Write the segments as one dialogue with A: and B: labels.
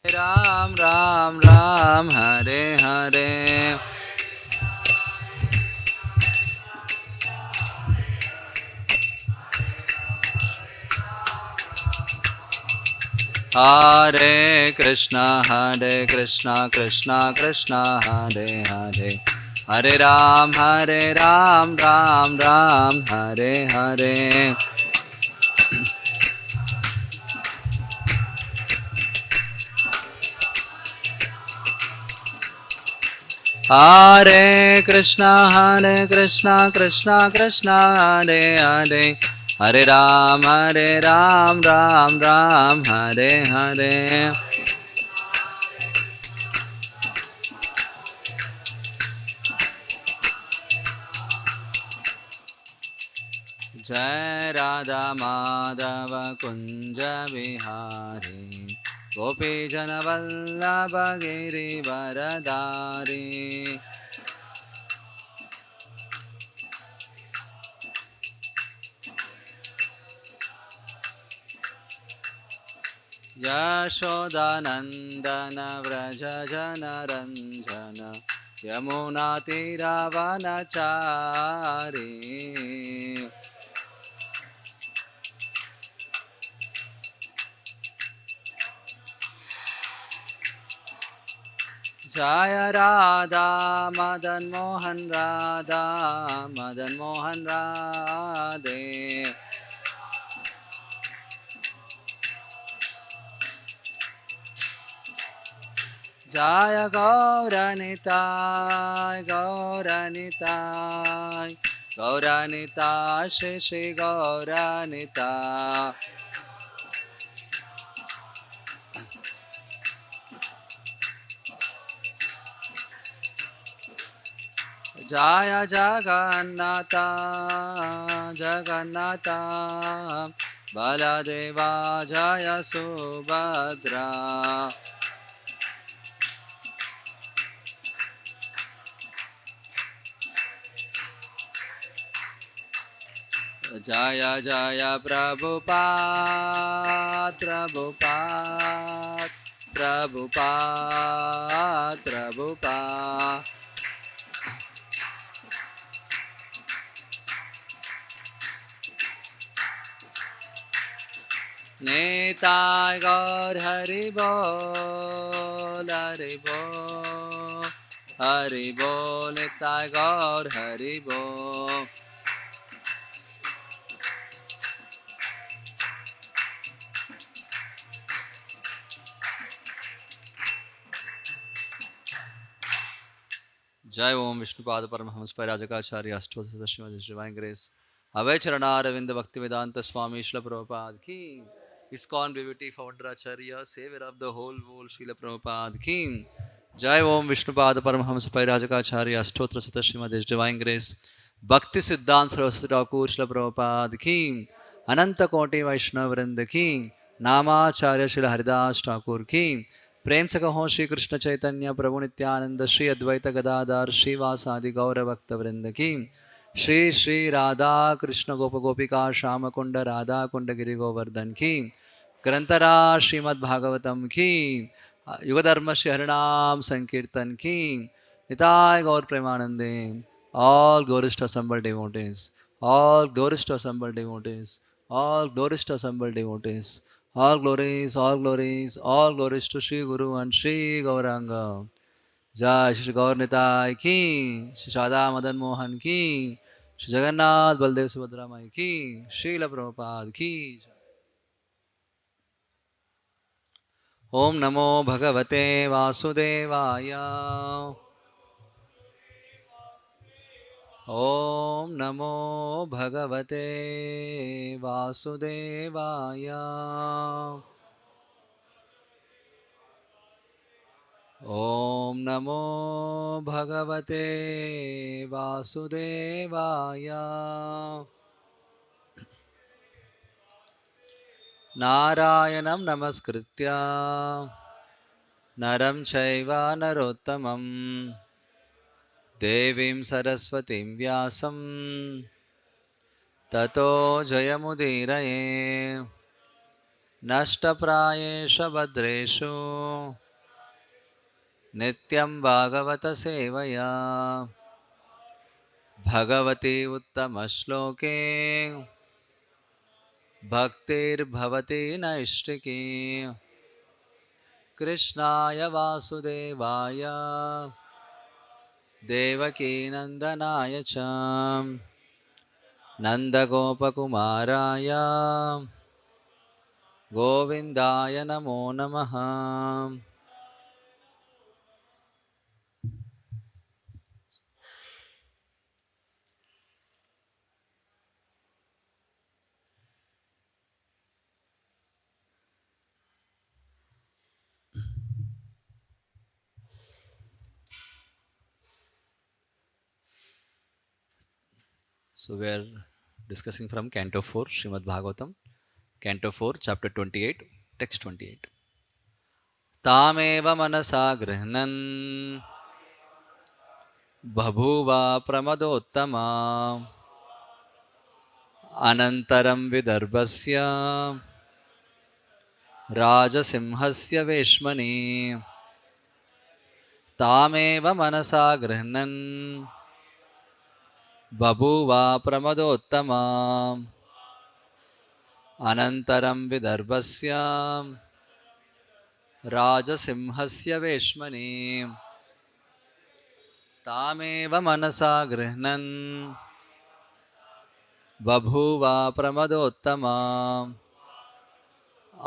A: Ram Ram Ram Hare Hare Hare Krishna Krishna Krishna Hare Hare Hare Ram Ram Ram Hare Hare Hare Krishna Krishna Krishna Hare Hare Hare Ram Ram Ram Hare Hare Jai Radha Madhava Kunja Vihari Gopi Jana Vallabha Giri Varadari Yashoda Nandana Vraja Jana Ranjana Yamuna Tira Vanachari Jaya Radha Madan Mohan Radha Madan Mohan Radhe Jaya Gauranitai Gauranitai Gauranita Shri Shri Gauranita Jaya Jagannatha Jagannatha Baladeva Jaya Subhadra Jaya Jaya Prabhupada Prabhupada Prabhupada Prabhupada Nitai Gaur Hari Bol Hari Bol Hari Bol Nitai Gaur Hari Bol Jai Om Vishnupada Paramahamsa Parajakacharya Astotha Srimad His Divine Grace Abhay Charanaravindra Bhaktivedanta Swami Srila Prabhupada Ki ISKCON BBT Founder Acharya Savior of the whole world Srila Prabhupada Ki Jai Om Vishnupada Paramahamsa Parajakacharya Astotha Srimad His Divine Grace Bhakti Siddhanta Saraswati Thakur Srila Prabhupada Ki Ananta Koti Vaishnava Vrinda Ki Namacharya Srila Haridas Thakur Ki प्रेम से कहो श्री कृष्ण चैतन्य प्रभु नित्यानंद श्री अद्वैत गदाधर श्रीवासादि गौर भक्त वृंद की श्री श्री राधा कृष्ण गोप गोपिका श्याम कुंड राधा कुंड गिरि गोवर्धन की ग्रंथरा श्रीमद् भागवतम की युगधर्म से हरिनाम संकीर्तन की निताय गौर प्रेमानंदे all glorious to assembled devotees all glorious to assembled devotees all glorious to assembled devotees all glories, all glories to Sri Guru and Sri Gauranga. Jai Shri Gaur Nitai ki, Shri Radha Madan Mohan ki, Shri Jagannath Baldev Subhadra Mai ki, Srila Prabhupada ki. Om Namo Bhagavate Vasudevaya. Om Namo Bhagavate Vasudevaya. Om Namo Bhagavate Vasudevaya. Narayanam Namaskritya Naram Chaiva Narottamam Devim Saraswatim Vyasam Tato Jayamudiraye नष्टप्रायेषु भद्रेषु नित्यं भागवतसेवया भगवति उत्तमश्लोके भक्तिर्भवति नैष्टिकी कृष्णाय वासुदेवाय देवकीनन्दनाय च नन्दगोपकुमाराय गोविन्दाय नमो नमः. So we are discussing from Canto 4, Srimad Bhagavatam, Canto 4, Chapter 28, Text 28. तामेव मनसा गृह्णन् बभूवा प्रमदोत्तमा अनन्तरं विदर्भस्य राजसिंहस्य वेश्मनि तामेव मनसा गृह्णन् बभूवा प्रमदोत्तमा अनन्तरं विदर्भस्य राजसिंहस्य वेश्मनि तामेव मनसा गृह्णन् बभूवा प्रमदोत्तमा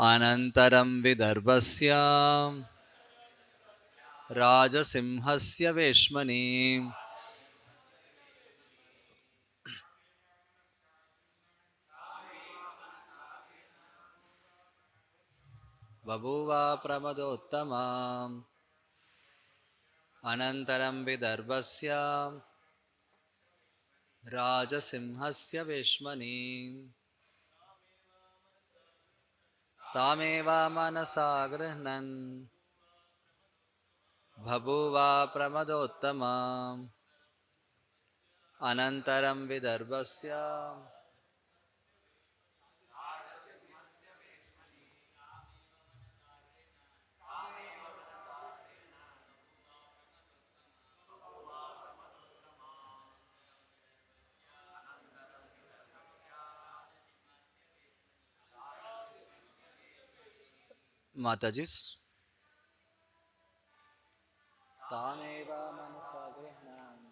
A: अनन्तरं विदर्भस्य राजसिंहस्य वेश्मनि बभूवा प्रमदोत्तमा अनन्तरं विदर्भस्य राजसिंहस्य वेश्मनि तामेव मनसा गृह्णन् बभूवा प्रमदोत्तमा अनन्तरं विदर्भस्य माताजी's तामेव मनसा गृह्णन्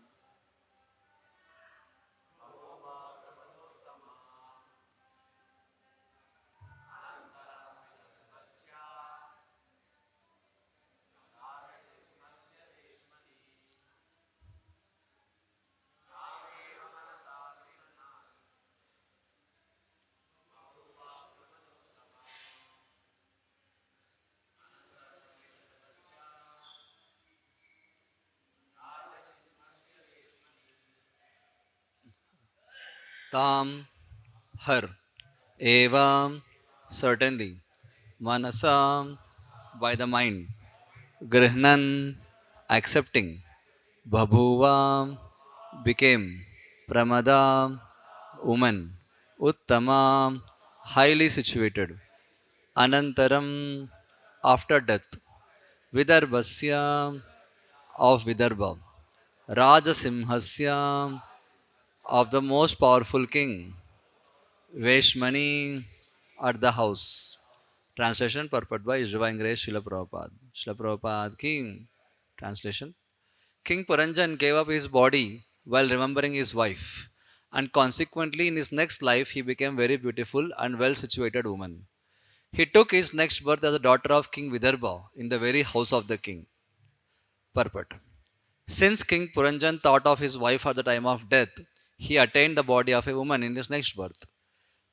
A: ताम हर एवं certainly manasam by the mind grihnan accepting babhuva became pramada woman uttama highly situated anantaram after death vidarbhasya of vidarbha rajasimhasya of the most powerful king Veshmani at the house. Translation purport by His Divine Grace Srila Prabhupada. Srila Prabhupada King. Translation. King Puranjan gave up his body while remembering his wife, and consequently in his next life he became very beautiful and well situated woman. He took his next birth as a daughter of King Vidarbha in the very house of the king. Purport. Since King Puranjan thought of his wife at the time of death, he attained the body of a woman in his next birth.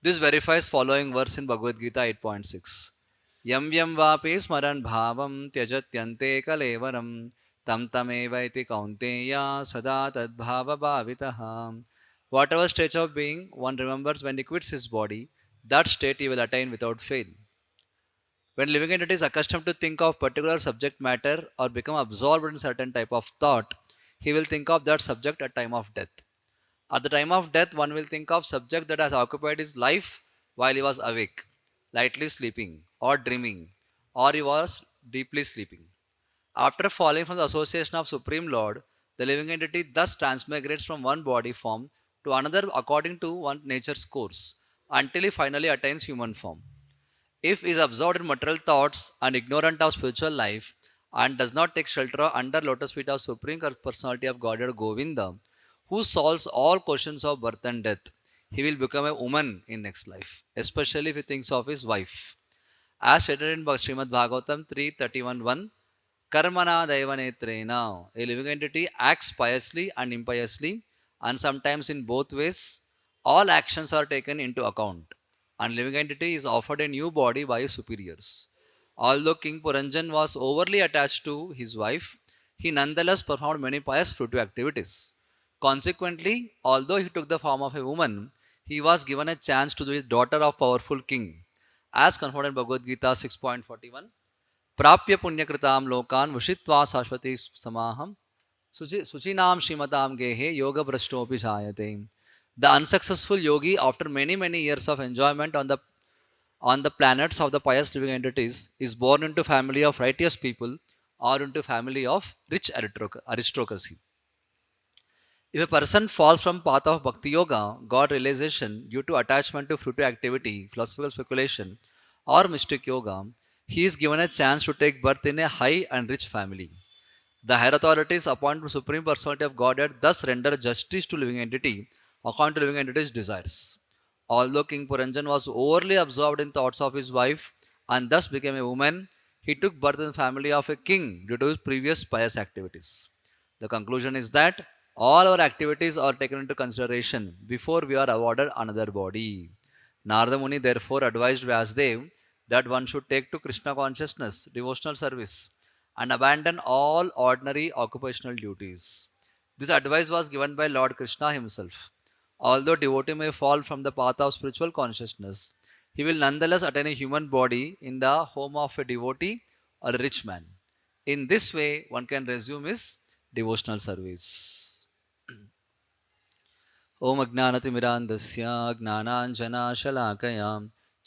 A: This verifies following verse in Bhagavad Gita 8.6. Yam yam vapi smaran bhavam tyajatyante kalevaram tam tamevaiti kaunteya sada tad bhava bhavitaha. Whatever stage of being one remembers when he quits his body, that state he will attain without fail. When living entity is accustomed to think of particular subject matter or become absorbed in certain type of thought, he will think of that subject at time of death. At the time of death, one will think of subject that has occupied his life while he was awake. lightly sleeping, or dreaming, or he was deeply sleeping. After falling from the association of Supreme Lord, the living entity thus transmigrates from one body form to another according to one nature's course until he finally attains human form. If he is absorbed in material thoughts and ignorant of spiritual life and does not take shelter under lotus feet of Supreme Personality of Godhead Govinda, who solves all questions of birth and death, he will become a woman in next life, especially if he thinks of his wife. As stated in Srimad Bhagavatam 3:31:1, Karmana Daivanetrena, a living entity acts piously and impiously, and sometimes in both ways. All actions are taken into account, and living entity is offered a new body by his superiors. Although King Puranjan was overly attached to his wife, he nonetheless performed many pious fruitive activities. Consequently, although he took the form of a woman, he was given a chance to be the daughter of powerful king, as confirmed in Bhagavad Gita 6.41. प्राप्य पुण्यकृतां लोकान् वशित्वा शाश्वती समाहम सुचिनाम श्रीमताम गेहे योग भ्रष्टोपि जायते. The unsuccessful yogi, after many years of enjoyment on the planets of the pious living entities, is born into family of righteous people or into family of rich aristocracy. If a person falls from path of bhakti yoga, God realization due to attachment to fruitive activity, philosophical speculation, or mystic yoga, he is given a chance to take birth in a high and rich family. The higher authorities appointed to Supreme Personality of Godhead thus render justice to living entity according to living entity's desires. Although King Puranjan was overly absorbed in thoughts of his wife and thus became a woman, he took birth in the family of a king due to his previous pious activities. The conclusion is that all our activities are taken into consideration before we are awarded another body. Narada Muni therefore advised Vyasdev that one should take to Krishna consciousness, devotional service, and abandon all ordinary occupational duties. This advice was given by Lord Krishna himself. Although devotee may fall from the path of spiritual consciousness, he will nonetheless attain a human body in the home of a devotee or a rich man. In this way, one can resume his devotional service. ॐ अज्ञानतिमिरान्धस्य ज्ञानाञ्जनाशलाकयां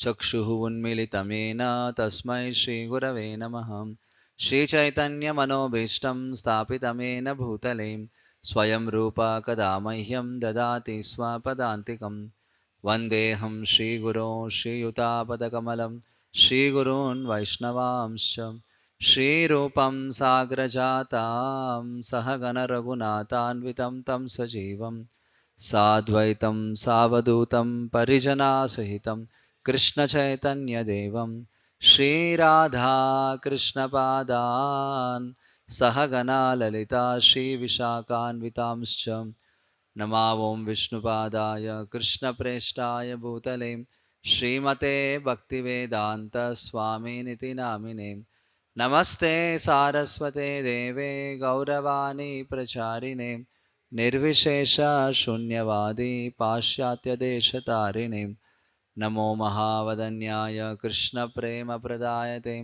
A: चक्षुः उन्मीलितमेन तस्मै श्रीगुरवे नमः. श्रीचैतन्यमनोभीष्टं स्थापितमेन भूतले स्वयं रूपा कदा मह्यं ददाति स्वपदान्तिकं. वन्देऽहं श्रीगुरो श्रीयुतापदकमलं श्रीगुरून् वैष्णवांश्च श्रीरूपं साग्रजातां सहगणरघुनाथान्वितं तं सजीवं साद्वैतं सावधूतं परिजनासहितं कृष्णचैतन्यदेवं श्रीराधाकृष्णपादान् सहगणा ललिता श्रीविशाखान्वितांश्च नमावों विष्णुपादाय कृष्णप्रेष्ठाय भूतले श्रीमते भक्तिवेदान्तस्वामिनिति नामिने. नमस्ते सारस्वते देवे गौरवाणी प्रचारिणे निर्विशेष शून्यवादी पाश्चात्यदेशतारिणे. नमो महावदन्याय कृष्णप्रेमप्रदायते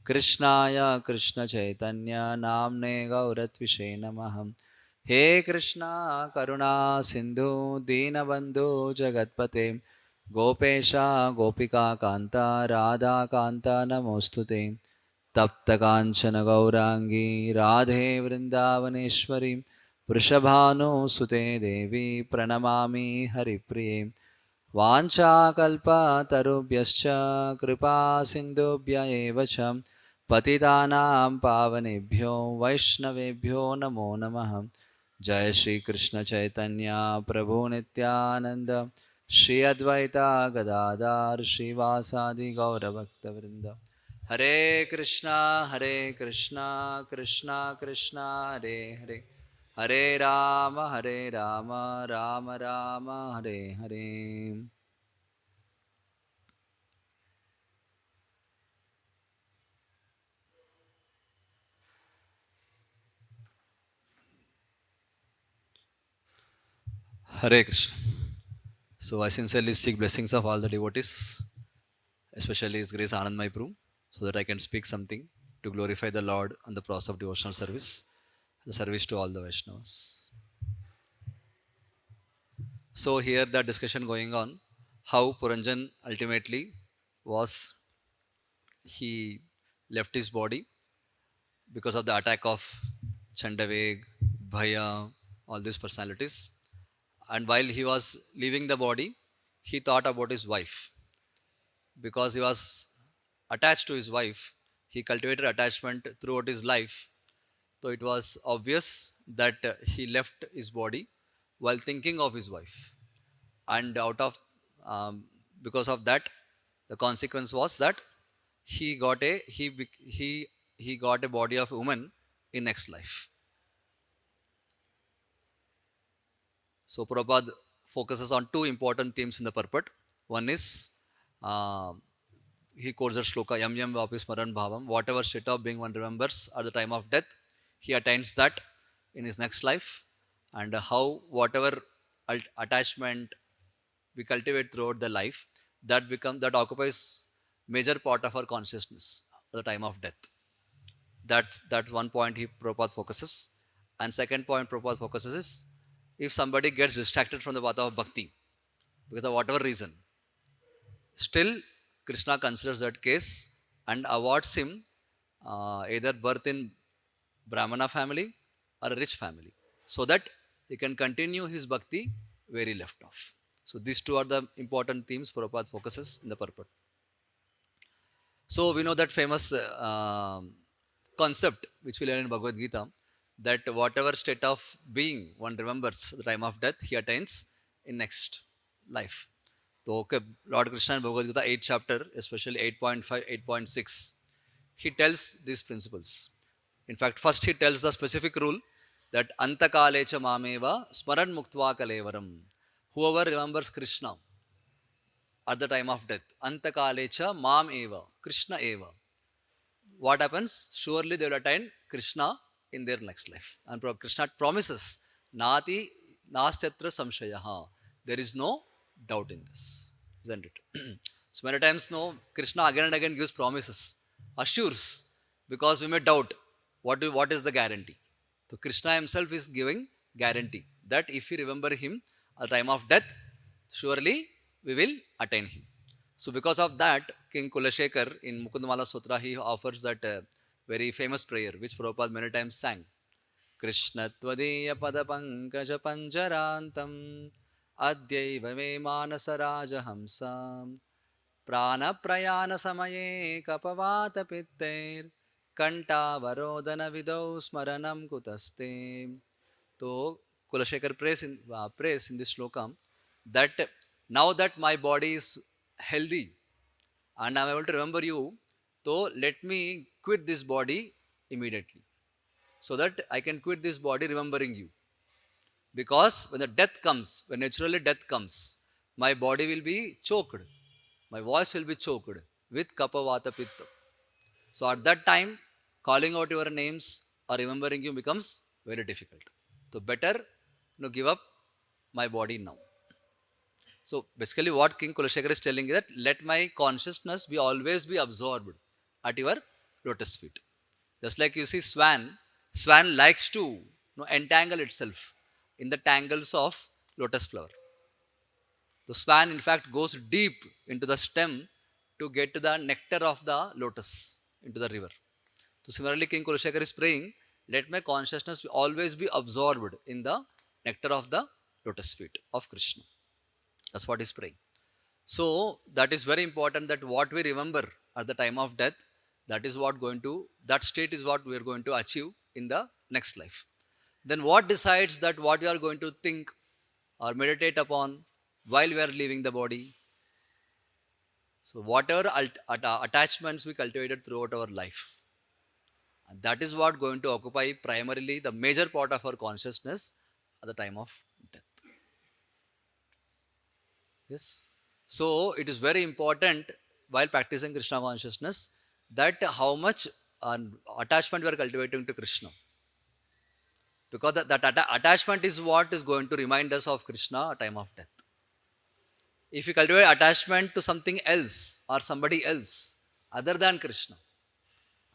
A: कृष्णाय कृष्णचैतन्य नाम्ने गौरत्विषे नमः. हे कृष्णा करुणा सिंधु दीनबंधु जगत्पते गोपेशा गोपिका कांता राधा कांता नमोस्तुते. तप्त कांचन गौरांगी राधे वृंदावनेश्वरी वृषभानुसुते देवी प्रणमामि हरिप्रिये. वाञ्छाकल्पतरुभ्यश्च कृपा सिन्धुभ्य एव च पतितानां पावनेभ्यो वैष्णवेभ्यो नमो नमः. जय श्री कृष्ण चैतन्य प्रभु नित्यानंद श्री अद्वैता गदाधर श्रीवासादि गौरभक्तवृंद. हरे Krishna Krishna Krishna Hare Hare Hare Ram Ram Ram Hare Hare. Hare Krishna. So I sincerely seek blessings of all the devotees, especially His Grace Anandmai Prabhu, so that I can speak something to glorify the Lord on the process of devotional service, the service to all the Vaishnavas. So here the discussion going on, how Puranjan ultimately was he left his body because of the attack of Chandaveg, Bhaya, all these personalities. And while he was leaving the body, he thought about his wife because he was attached to his wife. He cultivated attachment throughout his life. So it was obvious that he left his body while thinking of his wife. And out of because of that, the consequence was that he got a he got a body of a woman in next life. So Prabhupada focuses on two important themes in the purport. One is uh, he quotes the shloka yam yam vapi smaran bhavam, whatever state of being one remembers at the time of death, he attains that in his next life. And how whatever attachment we cultivate throughout the life, that occupies major part of our consciousness at the time of death. That's one point he Prabhupada focuses. And second point Prabhupada focuses is if somebody gets distracted from the path of bhakti because of whatever reason, still Krishna considers that case and awards him either birth in Brahmana family or a rich family so that he can continue his bhakti where he left off. So these two are the important themes Prabhupada focuses in the purport. So we know that famous concept which we learn in Bhagavad Gita that whatever state of being one remembers at the time of death, he attains in next life. So okay, Lord Krishna in Bhagavad Gita 8th chapter, especially 8.5, 8.6, he tells these principles. In fact, first he tells the specific rule that Antakalecha mameva smaran muktva kalevaram. Whoever remembers Krishna at the time of death, Antakalecha mam eva, Krishna eva, what happens? Surely they will attain Krishna in their next life. And Krishna promises, Nati nastyatra samshayaha. There is no doubt in this, isn't it? So many times, no, Krishna again and again gives promises, assures, because we may doubt what is the guarantee. So Krishna himself is giving guarantee that if we remember him at the time of death, surely we will attain him. So because of that, King Kulashekar in Mukundamala Sutra, he offers that very famous prayer, which Prabhupada many times sang. Krishna Tvadiya Padapankaja Panjarantam Adyaiva Me Manasaraja Hamsam Prana Prayana Samaye Kapavata Pittair Kanta Varodana Vidau Smaranam Kutaste. So Kulashekar prays in this shloka that now that my body is healthy and I'm able to remember you, so let me quit this body immediately so that I can quit this body remembering you. Because when the death comes, when naturally death comes, my body will be choked, my voice will be choked with kapavata pitta. So at that time, calling out your names or remembering you becomes very difficult. So better give up my body now. So basically what King Kulashekar is telling is that let my consciousness be always be absorbed at your lotus feet. Just like you see swan likes to entangle itself in the tangles of lotus flower. The swan in fact goes deep into the stem to get to the nectar of the lotus into the river. So similarly King Kulashekar is praying, let my consciousness always be absorbed in the nectar of the lotus feet of Krishna. That's what he's praying. So that is very important that what we remember at the time of death, that state is what we are going to achieve in the next life. Then what decides that what we are going to think or meditate upon while we are leaving the body? So whatever attachments we cultivated throughout our life, and that is what going to occupy primarily the major part of our consciousness at the time of death. Yes. So it is very important while practicing Krishna consciousness that how much attachment we are cultivating to Krishna. Because that attachment is what is going to remind us of Krishna at time of death. If we cultivate attachment to something else or somebody else other than Krishna,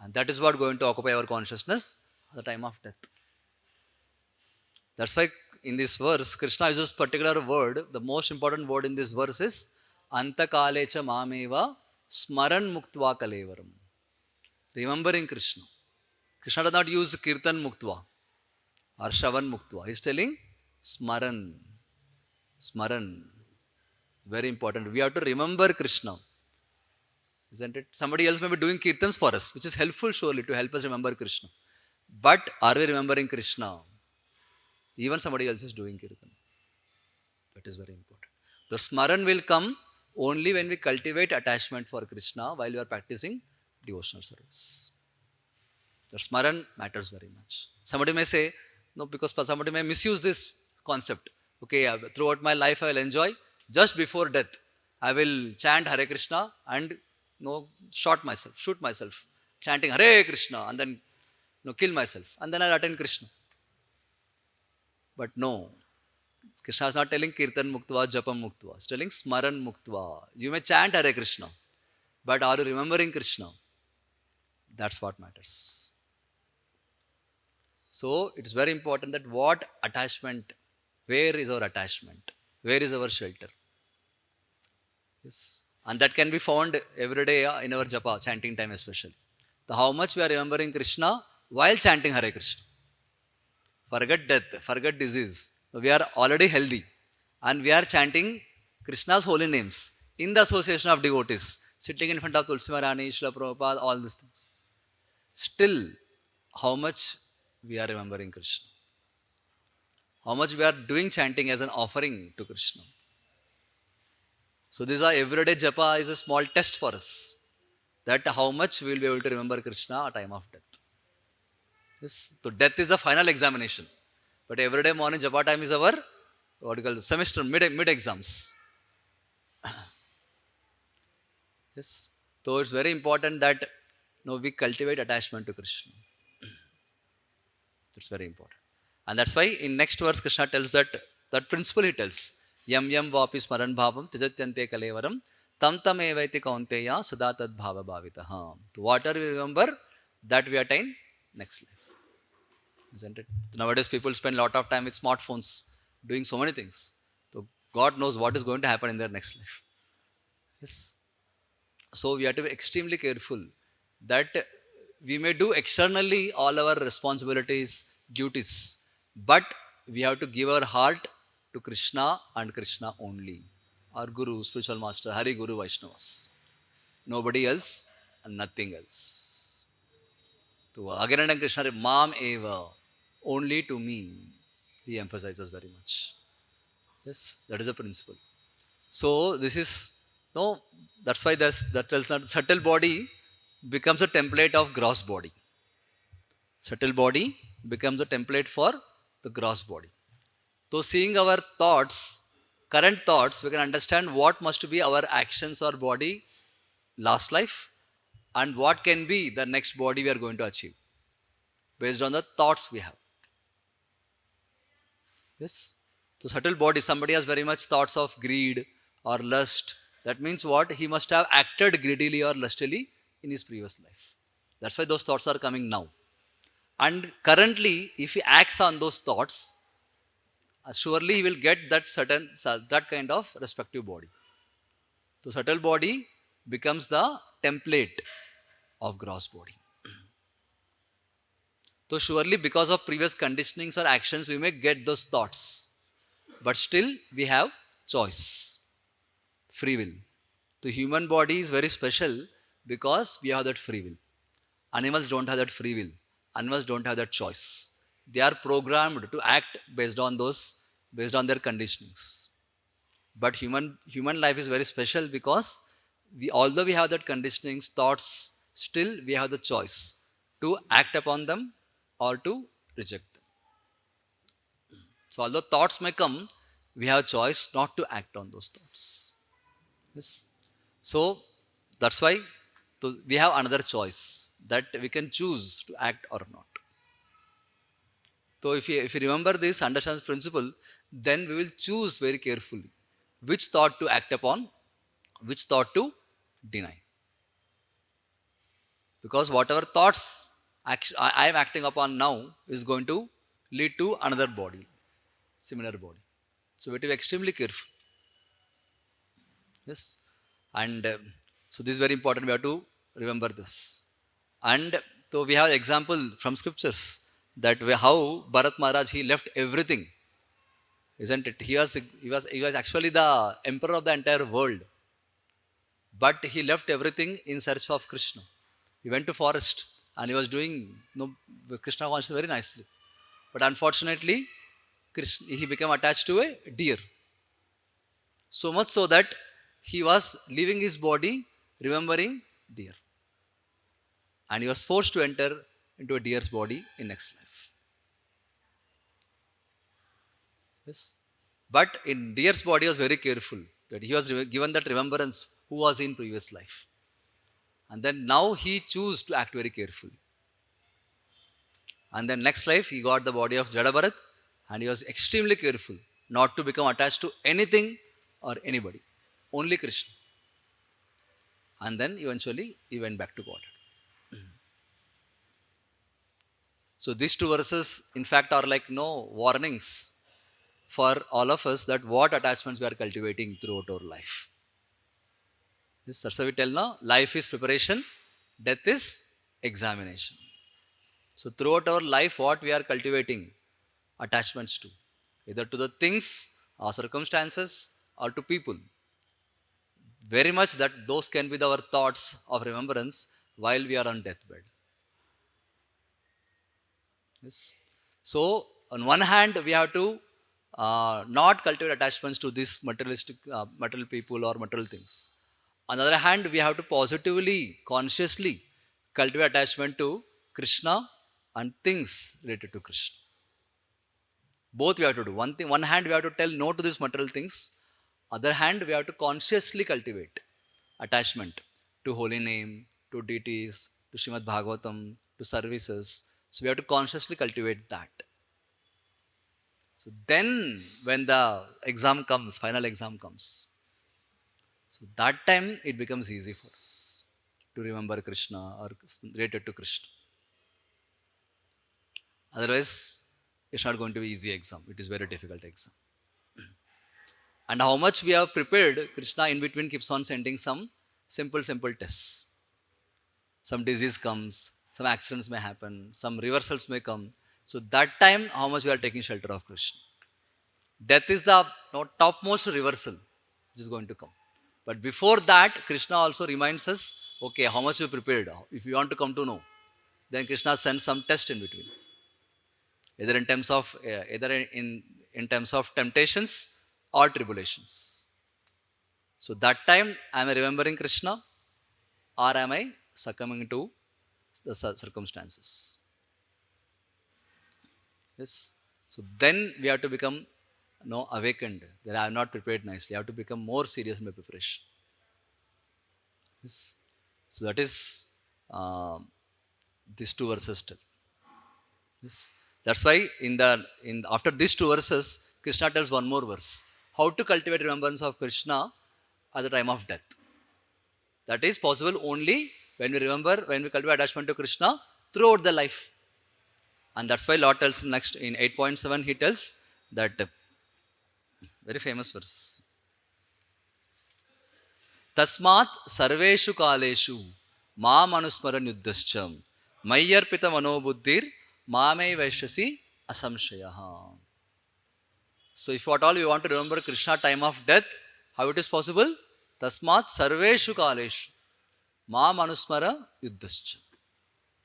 A: and that is what going to occupy our consciousness at the time of death. That's why in this verse, Krishna uses particular word. The most important word in this verse is Antakalecha mameva Smaran muktva kalevaram. Remembering Krishna. Krishna does not use kirtan muktva or shravan muktva. He is telling smaran. Smaran. Very important. We have to remember Krishna. Isn't it? Somebody else may be doing kirtans for us, which is helpful surely to help us remember Krishna. But are we remembering Krishna? Even somebody else is doing kirtan. That is very important. The smaran will come only when we cultivate attachment for Krishna while we are practicing devotional service. The smaran matters very much. Somebody may say, no, because somebody may misuse this concept. Okay, throughout my life I will enjoy. Just before death, I will chant Hare Krishna and shoot myself, chanting Hare Krishna and then kill myself and then I'll attend Krishna. But no, Krishna is not telling Kirtan Muktva, Japam Muktva. He's telling Smaran Muktva. You may chant Hare Krishna, but are you remembering Krishna? That's what matters. So it's very important that what attachment, where is our attachment? Where is our shelter? Yes. And that can be found every day in our japa, chanting time especially. How much we are remembering Krishna while chanting Hare Krishna. Forget death, forget disease. We are already healthy. And we are chanting Krishna's holy names in the association of devotees, sitting in front of Tulsi Maharani, Srila Prabhupada, all these things. Still, how much we are remembering Krishna? How much we are doing chanting as an offering to Krishna? So these are everyday japa is a small test for us. That how much we will be able to remember Krishna at time of death. Yes. So death is the final examination. But everyday morning japa time is our what you call semester mid exams. Yes. So it's very important that we cultivate attachment to Krishna. That's very important. And that's why in next verse Krishna tells that principle he tells. Yam yam vapi smaran bhavam tijatyante kalevaram tam tam evaiti kaunteya sada tad bhava bhavitaha. So whatever we remember, that we attain next life. Isn't it? Nowadays people spend a lot of time with smartphones doing so many things. So God knows what is going to happen in their next life. Yes. So we have to be extremely careful that we may do externally all our responsibilities, duties, but we have to give our heart to Krishna and Krishna only. Our Guru, spiritual master, Hari Guru Vaishnavas. Nobody else and nothing else. So again and again Krishna, Mam Eva, only to me. He emphasizes very much. Yes, that is a principle. So this is no. That's why that tells that subtle body becomes a template of gross body. Subtle body becomes a template for the gross body. So seeing our thoughts, current thoughts, we can understand what must be our actions or body last life and what can be the next body we are going to achieve based on the thoughts we have. Yes. So subtle body, somebody has very much thoughts of greed or lust. That means what? He must have acted greedily or lustily in his previous life. That's why those thoughts are coming now. And currently, if he acts on those thoughts, surely he will get that kind of respective body. So subtle body becomes the template of gross body. So surely because of previous conditionings or actions, we may get those thoughts. But still we have choice, free will. The human body is very special because we have that free will. Animals don't have that free will. Animals don't have that choice. They are programmed to act based on their conditionings. But human life is very special because although we have that conditionings, thoughts, still we have the choice to act upon them or to reject them. So although thoughts may come, we have choice not to act on those thoughts. Yes. So that's why we have another choice that we can choose to act or not. So if you remember this, understand this principle, then we will choose very carefully which thought to act upon, which thought to deny. Because whatever thoughts I am acting upon now is going to lead to another body, similar body. So we have to be extremely careful. Yes. And So this is very important. We have to remember this. And so we have example from scriptures that how Bharat Maharaj, he left everything, isn't it? He was actually the emperor of the entire world, but he left everything in search of Krishna. He went to forest and he was doing Krishna consciousness very nicely. But unfortunately, he became attached to a deer. So much so that he was leaving his body, remembering deer. And he was forced to enter into a deer's body in next life. Yes. But in deer's body, he was very careful that he was given that remembrance who was in previous life. And then now he chose to act very carefully. And then next life, he got the body of Jada and he was extremely careful not to become attached to anything or anybody, only Krishna. And then eventually he went back to God. So these two verses, in fact, are like no warnings for all of us that what attachments we are cultivating throughout our life. Yes, that's why we tell now, life is preparation, death is examination. So throughout our life, what we are cultivating attachments to, either to the things or circumstances or to people. Very much that those can be our thoughts of remembrance while we are on deathbed. Yes. So on one hand, we have to not cultivate attachments to these materialistic, material people or material things. On the other hand, we have to positively, consciously cultivate attachment to Krishna and things related to Krishna. Both we have to do. One hand we have to tell no to these material things. Other hand, we have to consciously cultivate attachment to holy name, to deities, to Srimad Bhagavatam, to services. So we have to consciously cultivate that. So then when the exam comes, final exam comes, so that time it becomes easy for us to remember Krishna or related to Krishna. Otherwise, it's not going to be easy exam. It is very difficult exam. And how much we have prepared, Krishna in between keeps on sending some simple tests. Some disease comes, some accidents may happen, some reversals may come. So that time, how much we are taking shelter of Krishna. Death is the topmost reversal which is going to come. But before that, Krishna also reminds us, okay, how much you prepared. If you want to come to know, then Krishna sends some test in between. Either in terms of temptations or tribulations. So that time, am I remembering Krishna or am I succumbing to the circumstances? Yes. So then we have to become awakened. That I have not prepared nicely. I have to become more serious in my preparation. Yes. So that is these two verses tell. Yes. That's why in after these two verses, Krishna tells one more verse. How to cultivate remembrance of Krishna at the time of death. That is possible only when we cultivate attachment to Krishna throughout the life. And that's why Lord tells next in 8.7, he tells that very famous verse. Tasmat sarveshu kaleshu mam anusmaran yuddhascham mayyarpita manobuddhir mamai vaishyasi asamshayaha. So if at all you want to remember Krishna time of death, how it is possible? Tasmat sarveshu kaleshu mam anusmara yuddhascham.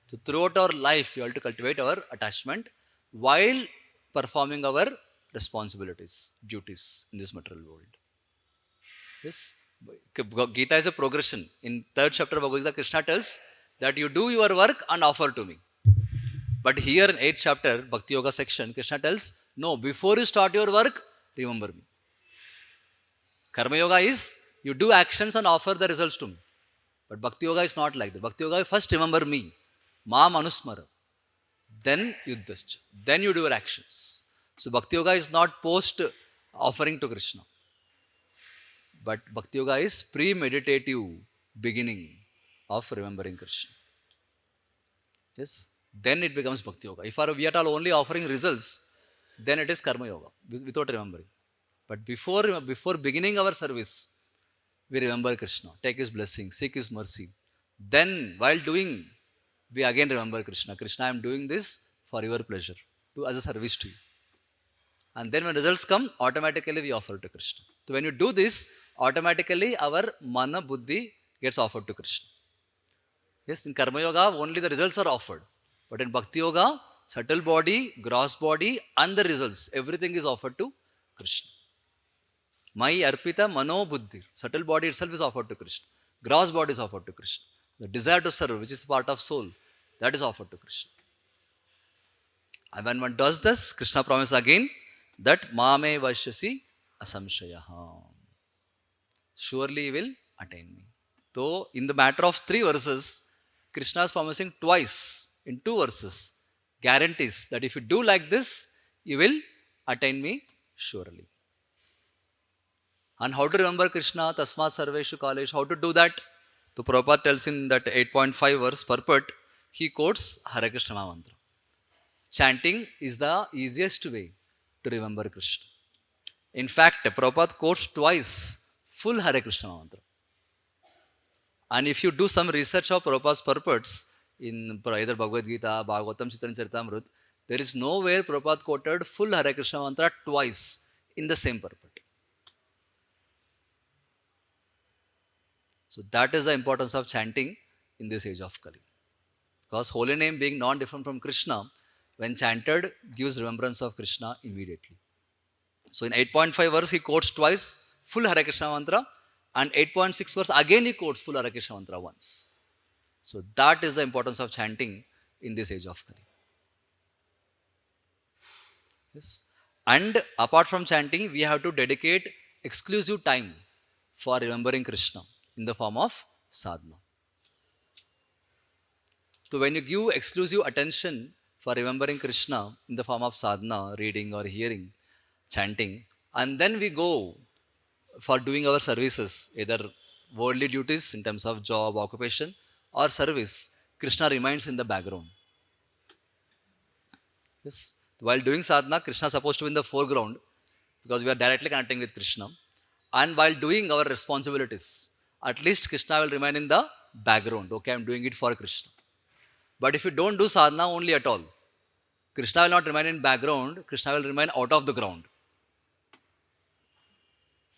A: So throughout our life, we have to cultivate our attachment while performing our responsibilities, duties in this material world. Yes, Gita is a progression. In third chapter of Bhagavad Gita, Krishna tells that you do your work and offer to me. But here in 8th chapter, Bhakti Yoga section, Krishna tells, no, before you start your work, remember me. Karma Yoga is, you do actions and offer the results to me. But Bhakti Yoga is not like that. Bhakti Yoga is first remember me. Mam Anusmara. Then Yuddhascha. Then you do your actions. So Bhakti Yoga is not post offering to Krishna. But Bhakti Yoga is pre-meditative beginning of remembering Krishna. Yes. Then it becomes Bhakti Yoga. If we are only offering results, then it is Karma Yoga without remembering. But before beginning our service, we remember Krishna, take his blessing, seek his mercy. Then, while doing, we again remember Krishna. Krishna, I am doing this for your pleasure, as a service to you. And then when results come, automatically we offer to Krishna. So when you do this, automatically our mana buddhi gets offered to Krishna. Yes, in Karma Yoga, only the results are offered. But in Bhakti Yoga, subtle body, gross body, and the results, everything is offered to Krishna. My arpita mano buddhi. Subtle body itself is offered to Krishna. Gross body is offered to Krishna. The desire to serve, which is part of soul, that is offered to Krishna. And when one does this, Krishna promises again that Mame Vashyasi Asamshayaha. Surely he will attain me. So, in the matter of 3 verses, Krishna is promising twice in 2 verses, guarantees that if you do like this, you will attain me surely. And how to remember Krishna, Tasma Sarveshu Kalesh, how to do that? So Prabhupada tells in that 8.5 verse purport, he quotes Hare Krishna mantra. Chanting is the easiest way to remember Krishna. In fact, Prabhupada quotes twice full Hare Krishna mantra. And if you do some research of Prabhupada's purports in either Bhagavad Gita, Bhagavatam, Charitamrita, there is nowhere Prabhupada quoted full Hare Krishna mantra twice in the same purport. So that is the importance of chanting in this age of Kali. Because holy name being non-different from Krishna, when chanted, gives remembrance of Krishna immediately. So in 8.5 verse, he quotes twice full Hare Krishna mantra, and 8.6 verse, again he quotes full Hare Krishna mantra once. So that is the importance of chanting in this age of Kali. Yes. And apart from chanting, we have to dedicate exclusive time for remembering Krishna in the form of sadhana. So when you give exclusive attention for remembering Krishna in the form of sadhana, reading or hearing, chanting, and then we go for doing our services, either worldly duties in terms of job, occupation, or service, Krishna remains in the background. Yes. While doing sadhana, Krishna is supposed to be in the foreground because we are directly connecting with Krishna. And while doing our responsibilities, at least Krishna will remain in the background. Okay, I am doing it for Krishna. But if you don't do sadhana only at all, Krishna will not remain in background, Krishna will remain out of the ground.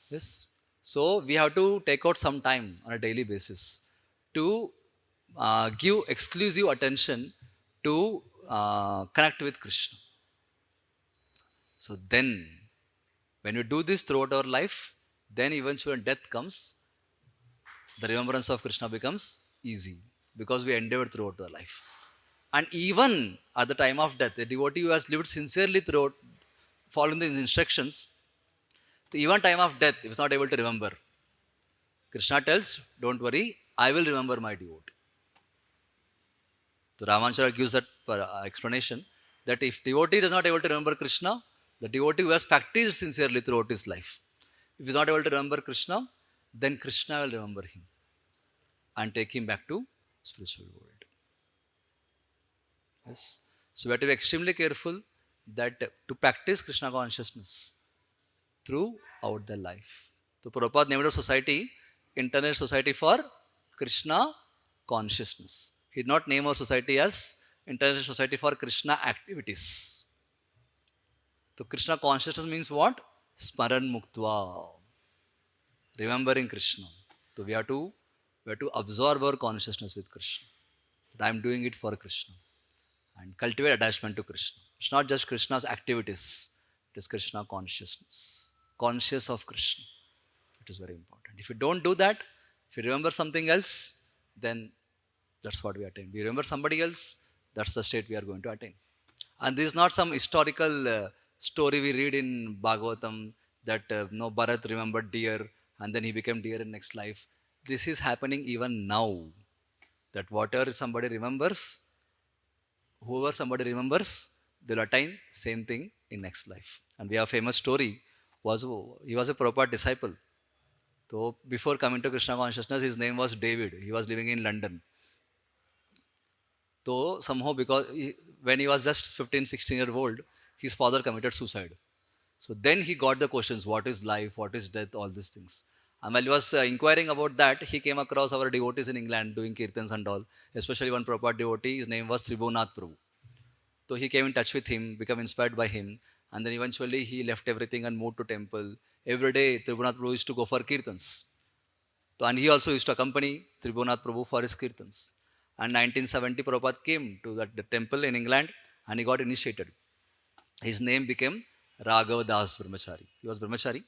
A: Yes. So we have to take out some time on a daily basis to give exclusive attention to connect with Krishna. So then, when we do this throughout our life, then eventually when death comes, the remembrance of Krishna becomes easy because we endeavored throughout the life. And even at the time of death, a devotee who has lived sincerely throughout, following these instructions, the even time of death, if is not able to remember, Krishna tells, don't worry, I will remember my devotee. So Ramanujacharya gives that explanation that if devotee is not able to remember Krishna, the devotee who has practiced sincerely throughout his life, if he is not able to remember Krishna, then Krishna will remember him and take him back to spiritual world. Yes. So we have to be extremely careful that to practice Krishna consciousness throughout the life. So Prabhupada named a society, Internet Society for Krishna Consciousness. He did not name our society as Internet Society for Krishna Activities. So Krishna consciousness means what? Smaran Muktva. Remembering Krishna. So we have to absorb our consciousness with Krishna. I am doing it for Krishna. And cultivate attachment to Krishna. It's not just Krishna's activities. It is Krishna consciousness. Conscious of Krishna. It is very important. If you don't do that, if you remember something else, then that's what we attain. We remember somebody else, that's the state we are going to attain. And this is not some historical story we read in Bhagavatam that Bharat remembered deer and then he became deer in next life. This is happening even now. That whatever somebody remembers, whoever somebody remembers, they'll attain same thing in next life. And we have a famous story. He was a Prabhupada disciple. So before coming to Krishna consciousness, his name was David. He was living in London. So somehow when he was just 15, 16 years old, his father committed suicide. So then he got the questions, what is life, what is death, all these things. And while he was inquiring about that, he came across our devotees in England doing kirtans and all, especially one proper devotee. His name was Tribhunath Prabhu. So he came in touch with him, became inspired by him, and then eventually he left everything and moved to temple. Every day, Tribhunath Prabhu used to go for kirtans. So, and he also used to accompany Tribhunath Prabhu for his kirtans. And 1970, Prabhupada came to that the temple in England and he got initiated. His name became Raghav Das Brahmachari. He was Brahmachari.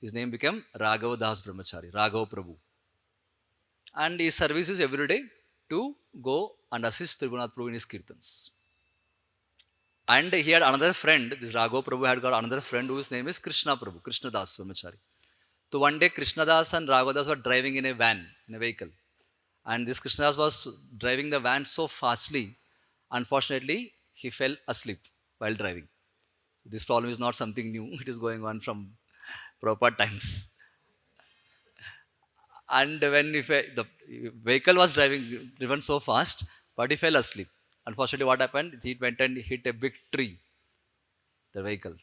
A: His name became Raghav Das Brahmachari, Raghav Prabhu. And his service is every day to go and assist Tribhunath Prabhu in his kirtans. And he had another friend, this Raghav Prabhu had got another friend whose name is Krishna Prabhu, Krishna Das Brahmachari. So one day Krishna Das and Raghav Das were driving in a van, in a vehicle. And this Krishna Das was driving the van so fastly, unfortunately, he fell asleep while driving. This problem is not something new, it is going on from proper times. And when the vehicle was driven so fast, but he fell asleep. Unfortunately, what happened? He went and hit a big tree, the vehicle.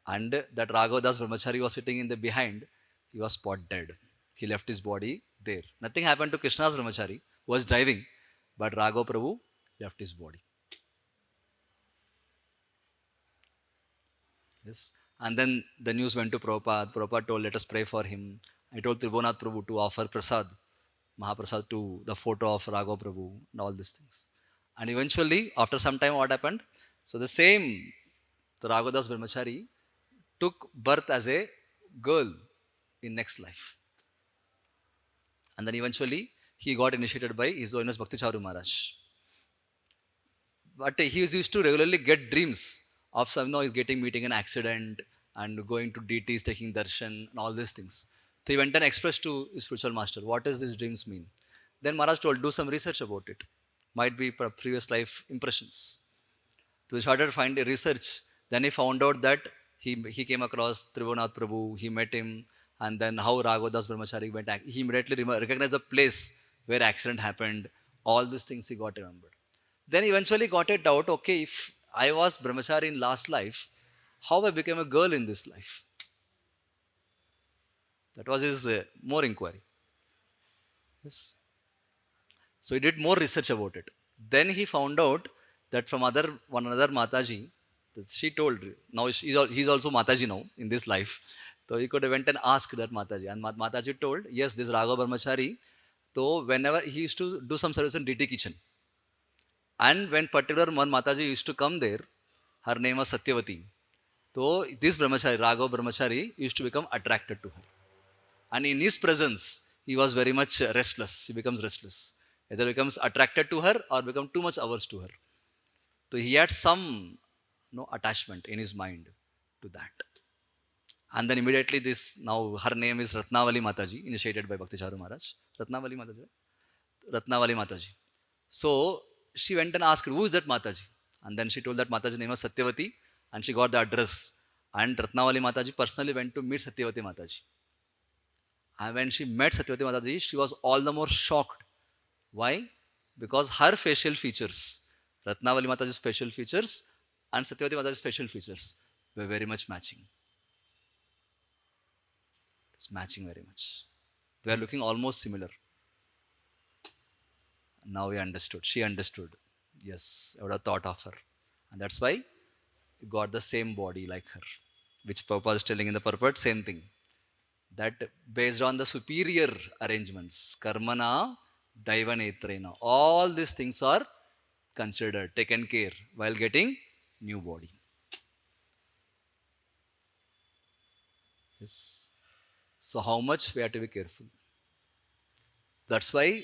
A: And that Raghav Das Brahmachari was sitting in the behind, he was spot dead. He left his body there. Nothing happened to Krishna's Brahmachari, who was driving, but Raghav Prabhu left his body. Yes. And then the news went to Prabhupada. Prabhupada told, let us pray for him. I told Tribhunath Prabhu to offer prasad, Mahaprasad to the photo of Raghav Prabhu and all these things. And eventually, after some time, what happened? So the same, the Raghav Das Brahmachari took birth as a girl in next life. And then eventually, he got initiated by His Holiness Bhakti Charu Maharaj. But he used to regularly get dreams of some, he's getting meeting an accident and going to deities, taking darshan and all these things. So he went and expressed to his spiritual master, what does these dreams mean? Then Maharaj told, do some research about it. Might be previous life impressions. So he started to find a research. Then he found out that he came across Tribhunath Prabhu, he met him, and then how Raghav Das Brahmachari went. He immediately recognized the place where accident happened. All these things he got remembered. Then eventually got a doubt, okay, if I was Brahmachari in last life, how I became a girl in this life? That was his more inquiry. Yes. So he did more research about it. Then he found out that from one another Mataji, she told, now he's also Mataji now in this life. So he could have went and asked that Mataji. And Mataji told, yes, this Raghav Brahmachari, so whenever he used to do some service in DT kitchen. And when particular one Mataji used to come there, her name was Satyavati. So this Brahmachari, Raghav Brahmachari, used to become attracted to her. And in his presence, he was very much restless. He becomes restless. Either becomes attracted to her or become too much averse to her. So he had some attachment in his mind to that. And then immediately now her name is Ratnavali Mataji, initiated by Bhakti Charu Maharaj. Ratnavali Mataji. Ratnavali Mataji. So she went and asked, who is that Mataji? And then she told that Mataji's name was Satyavati, and she got the address. And Ratnavali Mataji personally went to meet Satyavati Mataji. And when she met Satyavati Mataji, she was all the more shocked. Why? Because her facial features, Ratnavali Mataji's facial features and Satyavati Mataji's facial features were very much matching. It's matching very much. They are looking almost similar. Now we understood. She understood. Yes, I would have thought of her. And that's why you got the same body like her. Which Prabhupada is telling in the purport, same thing. That based on the superior arrangements, karmana, daivanetrena, all these things are considered, taken care while getting new body. Yes. So how much we have to be careful. That's why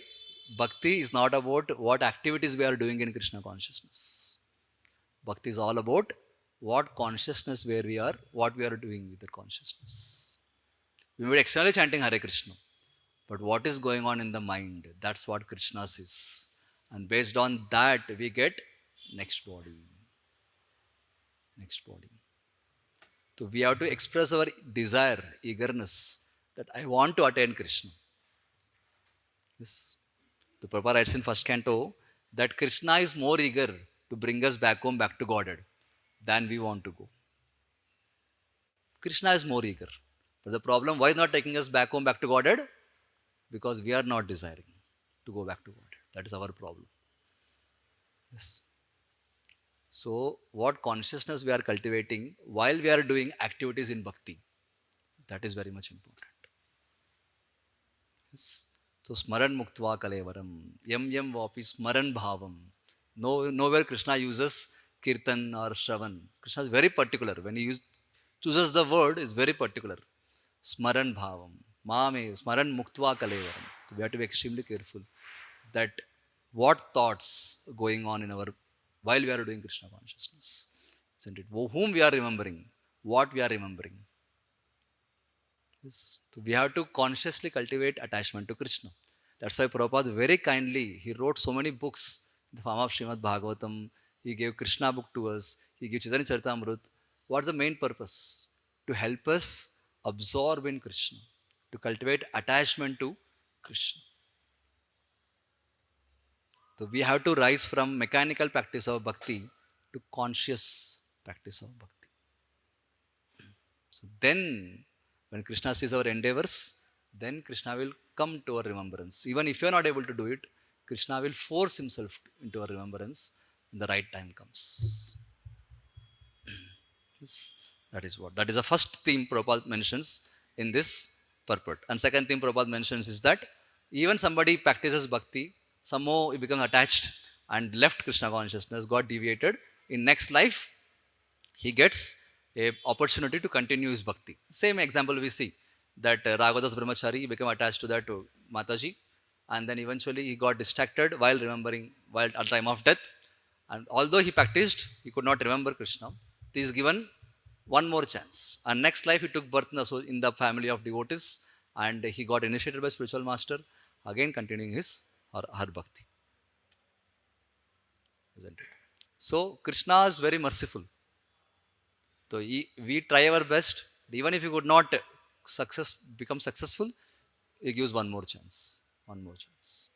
A: bhakti is not about what activities we are doing in Krishna consciousness. Bhakti is all about what consciousness where we are, what we are doing with the consciousness. We may be externally chanting Hare Krishna, but what is going on in the mind, that's what Krishna's is. And based on that, we get next body. Next body. So we have to express our desire, eagerness, that I want to attain Krishna. Yes. The Prabhupada writes in first canto that Krishna is more eager to bring us back home, back to Godhead, than we want to go. Krishna is more eager. But the problem, why not taking us back home, back to Godhead? Because we are not desiring to go back to Godhead. That is our problem. Yes. So, what consciousness we are cultivating while we are doing activities in bhakti, that is very much important. Yes. So, smaran muktva kalevaram, yam yam vapi smaran bhavam. No, nowhere Krishna uses kirtan or shravan. Krishna is very particular. When he chooses the word, is very particular. Smaran bhavam, mame, smaran muktva kalevaram. So, we have to be extremely careful that what thoughts going on in our while we are doing Krishna consciousness, isn't it? Whom we are remembering, what we are remembering. Yes. So we have to consciously cultivate attachment to Krishna. That's why Prabhupada very kindly, he wrote so many books in the form of Srimad Bhagavatam. He gave Krishna book to us. He gave Chaitanya Charitamrut. What's the main purpose? To help us absorb in Krishna, to cultivate attachment to Krishna. So we have to rise from mechanical practice of bhakti to conscious practice of bhakti. So then, when Krishna sees our endeavors, then Krishna will come to our remembrance. Even if you are not able to do it, Krishna will force himself into our remembrance when the right time comes. Yes, that is what. That is the first theme Prabhupada mentions in this purport. And second theme Prabhupada mentions is that even somebody practices bhakti, somehow he becomes attached and left Krishna consciousness, got deviated. In next life, he gets a opportunity to continue his bhakti. Same example we see that Raghadas Brahmachari became attached to that Mataji, and then eventually he got distracted while remembering, while at time of death. And although he practiced, he could not remember Krishna. He is given one more chance. And next life he took birth in the family of devotees, and he got initiated by spiritual master, again continuing his or her bhakti. Isn't it? So Krishna is very merciful. So we try our best. Even if you could not become successful, he gives one more chance. One more chance.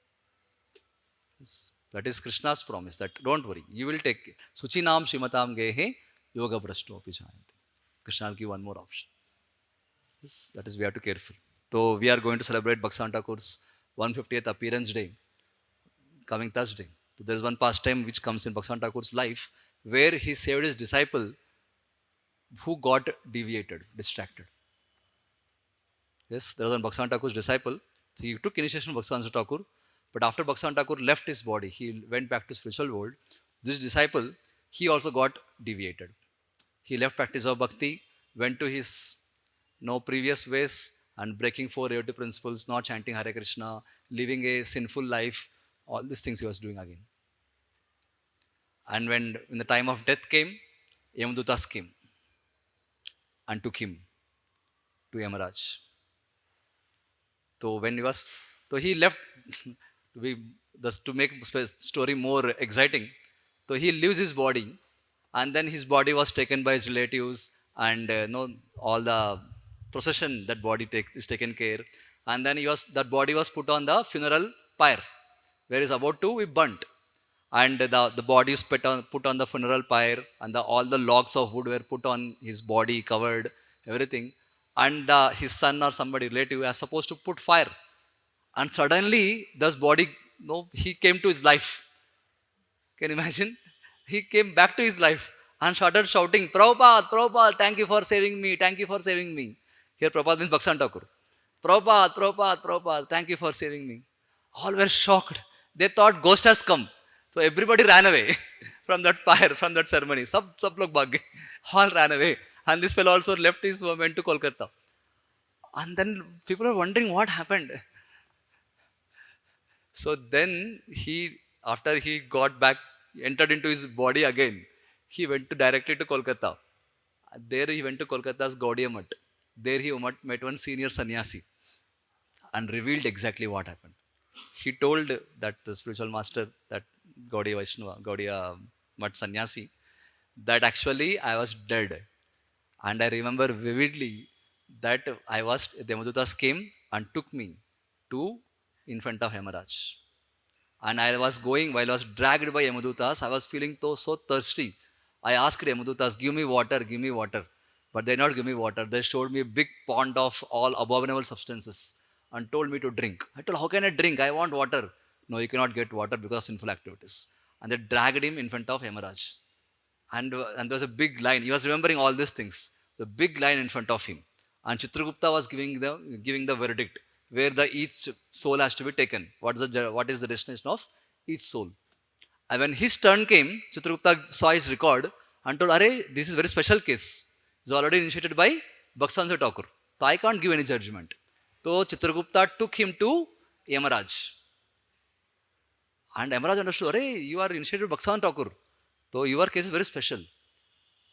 A: Yes. That is Krishna's promise. That don't worry, you will take it. Suchinam Shimatam Gehe Yoga Brashto Jayanti. Krishna will give one more option. Yes, that is we have to careful. So we are going to celebrate Bhaktivinoda Thakur's 150th appearance day coming Thursday. So there is one pastime which comes in Bhaktivinoda Thakur's life where he saved his disciple who got deviated, distracted. Yes, there was one Bhaktivinoda Thakur's disciple. So he took initiation from Bhaktivinoda Thakur, but after Bhaktivinoda Thakur left his body, he went back to spiritual world. This disciple, he also got deviated. He left practice of bhakti, went to his no previous ways and breaking four relative principles, not chanting Hare Krishna, living a sinful life, all these things he was doing again. And when the time of death came, Yamadutas came and took him to Yamaraj. So when he was, so he left to be to make story more exciting. So he leaves his body, and then his body was taken by his relatives, and all the procession that body takes is taken care, and then that body was put on the funeral pyre, where is about to be burnt, and the body is put on the funeral pyre, and all the logs of wood were put on his body, covered everything, and his son or somebody relative was supposed to put fire, and suddenly this body, he came to his life. Can you imagine? He came back to his life and started shouting, Prabhupada, Prabhupada, thank you for saving me, thank you for saving me. Here Prabhupada means Bhaktivinoda Thakur. Prabhupada, Prabhupada, Prabhupada, thank you for saving me. All were shocked. They thought ghost has come. So everybody ran away from that fire, from that ceremony. Sab log bhag gaye. All ran away. And this fellow also left his went to Kolkata. And then people are wondering what happened. So then after he got back, entered into his body again, he went directly to Kolkata. There he went to Kolkata's Gaudiya Math. There he met one senior sannyasi and revealed exactly what happened. He told that the spiritual master, that Gaudiya Vaishnava, Gaudiya Math sannyasi, that actually I was dead. And I remember vividly that the Yamadutas came and took me to in front of Yamaraj. And I was going, while I was dragged by Yamadutas, I was feeling so thirsty. I asked Yamadutas, give me water, give me water. But they did not give me water. They showed me a big pond of all abominable substances and told me to drink. I told, how can I drink? I want water. No, you cannot get water because of sinful activities. And they dragged him in front of Yamaraj. And there was a big line. He was remembering all these things. The big line in front of him. And Chitragupta was giving the verdict where the each soul has to be taken. What is the destination of each soul? And when his turn came, Chitragupta saw his record and told, Arey, this is a very special case. It's already initiated by Bhaktivedanta Thakur. So I can't give any judgment. So Chitragupta took him to Yamaraj. And Yamaraj understood, Arey, you are initiated by Bhaktivedanta Thakur. So your case is very special.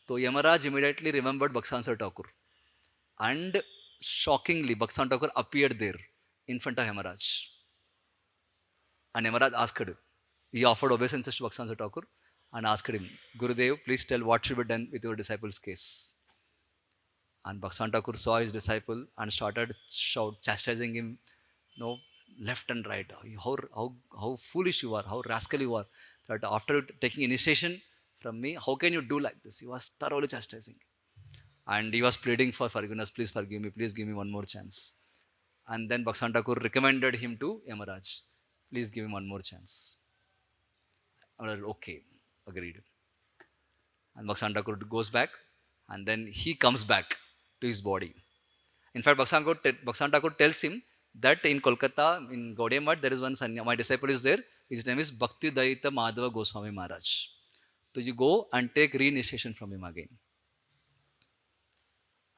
A: So Yamaraj immediately remembered Bhaktivedanta Thakur. And shockingly, Bhaktivedanta Thakur appeared there in front of Yamaraj. And Yamaraj asked him, he offered obeisances to Bhaktivedanta Thakur and asked him, Gurudev, please tell what should be done with your disciple's case. And Bhaktivedanta Thakur saw his disciple and started chastising him, left and right. How foolish you are, how rascal you are. That after taking initiation from me, how can you do like this? He was thoroughly chastising. And he was pleading for forgiveness, please forgive me, please give me one more chance. And then Bhaktivedanta Thakur recommended him to Yamaraj. Please give him one more chance. Okay, agreed. And Bhaktivedanta Thakur goes back and then he comes back to his body. In fact, Bhaktivedanta Thakur tells him that in Kolkata, in Gaudiya Math, there is one sanya, my disciple is there. His name is Bhaktidaita Madhava Goswami Maharaj. So you go and take re-initiation from him again.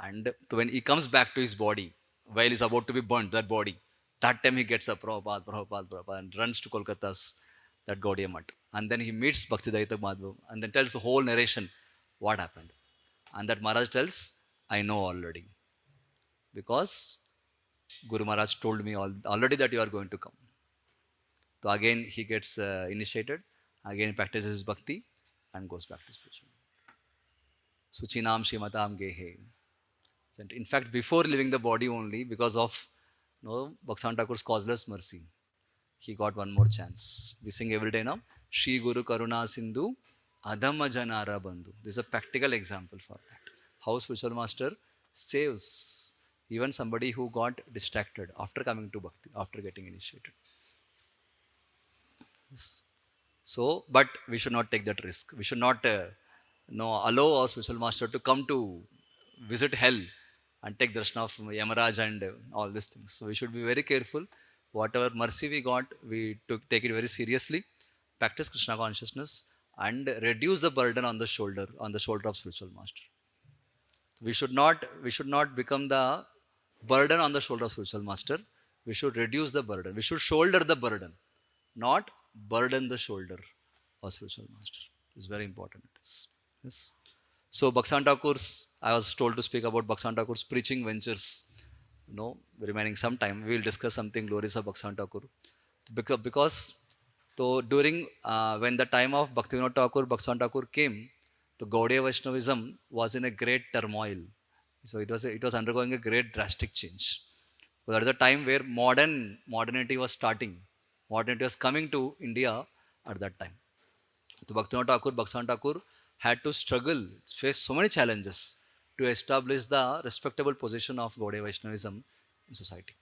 A: And when he comes back to his body, while he's about to be burnt, that body, that time he gets up, Prabhupada, and runs to Kolkata's that Gaudiya Math. And then he meets Bhaktidaita Madhava and then tells the whole narration what happened. And that Maharaj tells, I know already. Because Guru Maharaj told me already that you are going to come. So again he gets initiated, again practices his bhakti and goes back to spiritual. Suchinam Shimatam Gehe. In fact, before leaving the body only, because of Bhaktivedanta Thakur's causeless mercy, he got one more chance. We sing every day now, Shri Guru Karuna Sindhu Adama Janara Bandhu. This is a practical example for that. How spiritual master saves even somebody who got distracted after coming to bhakti, after getting initiated. Yes. So, but we should not take that risk. We should not allow our spiritual master to come to visit hell and take darshan of Yamaraj and all these things. So we should be very careful. Whatever mercy we got, we take it very seriously, practice Krishna consciousness and reduce the burden on the shoulder of spiritual master. We should not become the burden on the shoulder of spiritual master. We should reduce the burden. We should shoulder the burden, not burden the shoulder of spiritual master. It's very important. Yes. So Bhaktivedanta Thakur's, I was told to speak about Bhaktivedanta Thakur's preaching ventures. Remaining some time, we will discuss something glorious of Bhaktivedanta Thakur. Because so during when the time of Bhaktivinoda Thakur, Bhaktivedanta Thakur came, the Gaudiya Vaishnavism was in a great turmoil. So it was undergoing a great drastic change. So that is a time where modernity was starting. Modernity was coming to India at that time. So Bhaktivedanta Thakur had to struggle, face so many challenges to establish the respectable position of Gaudiya Vaishnavism in society.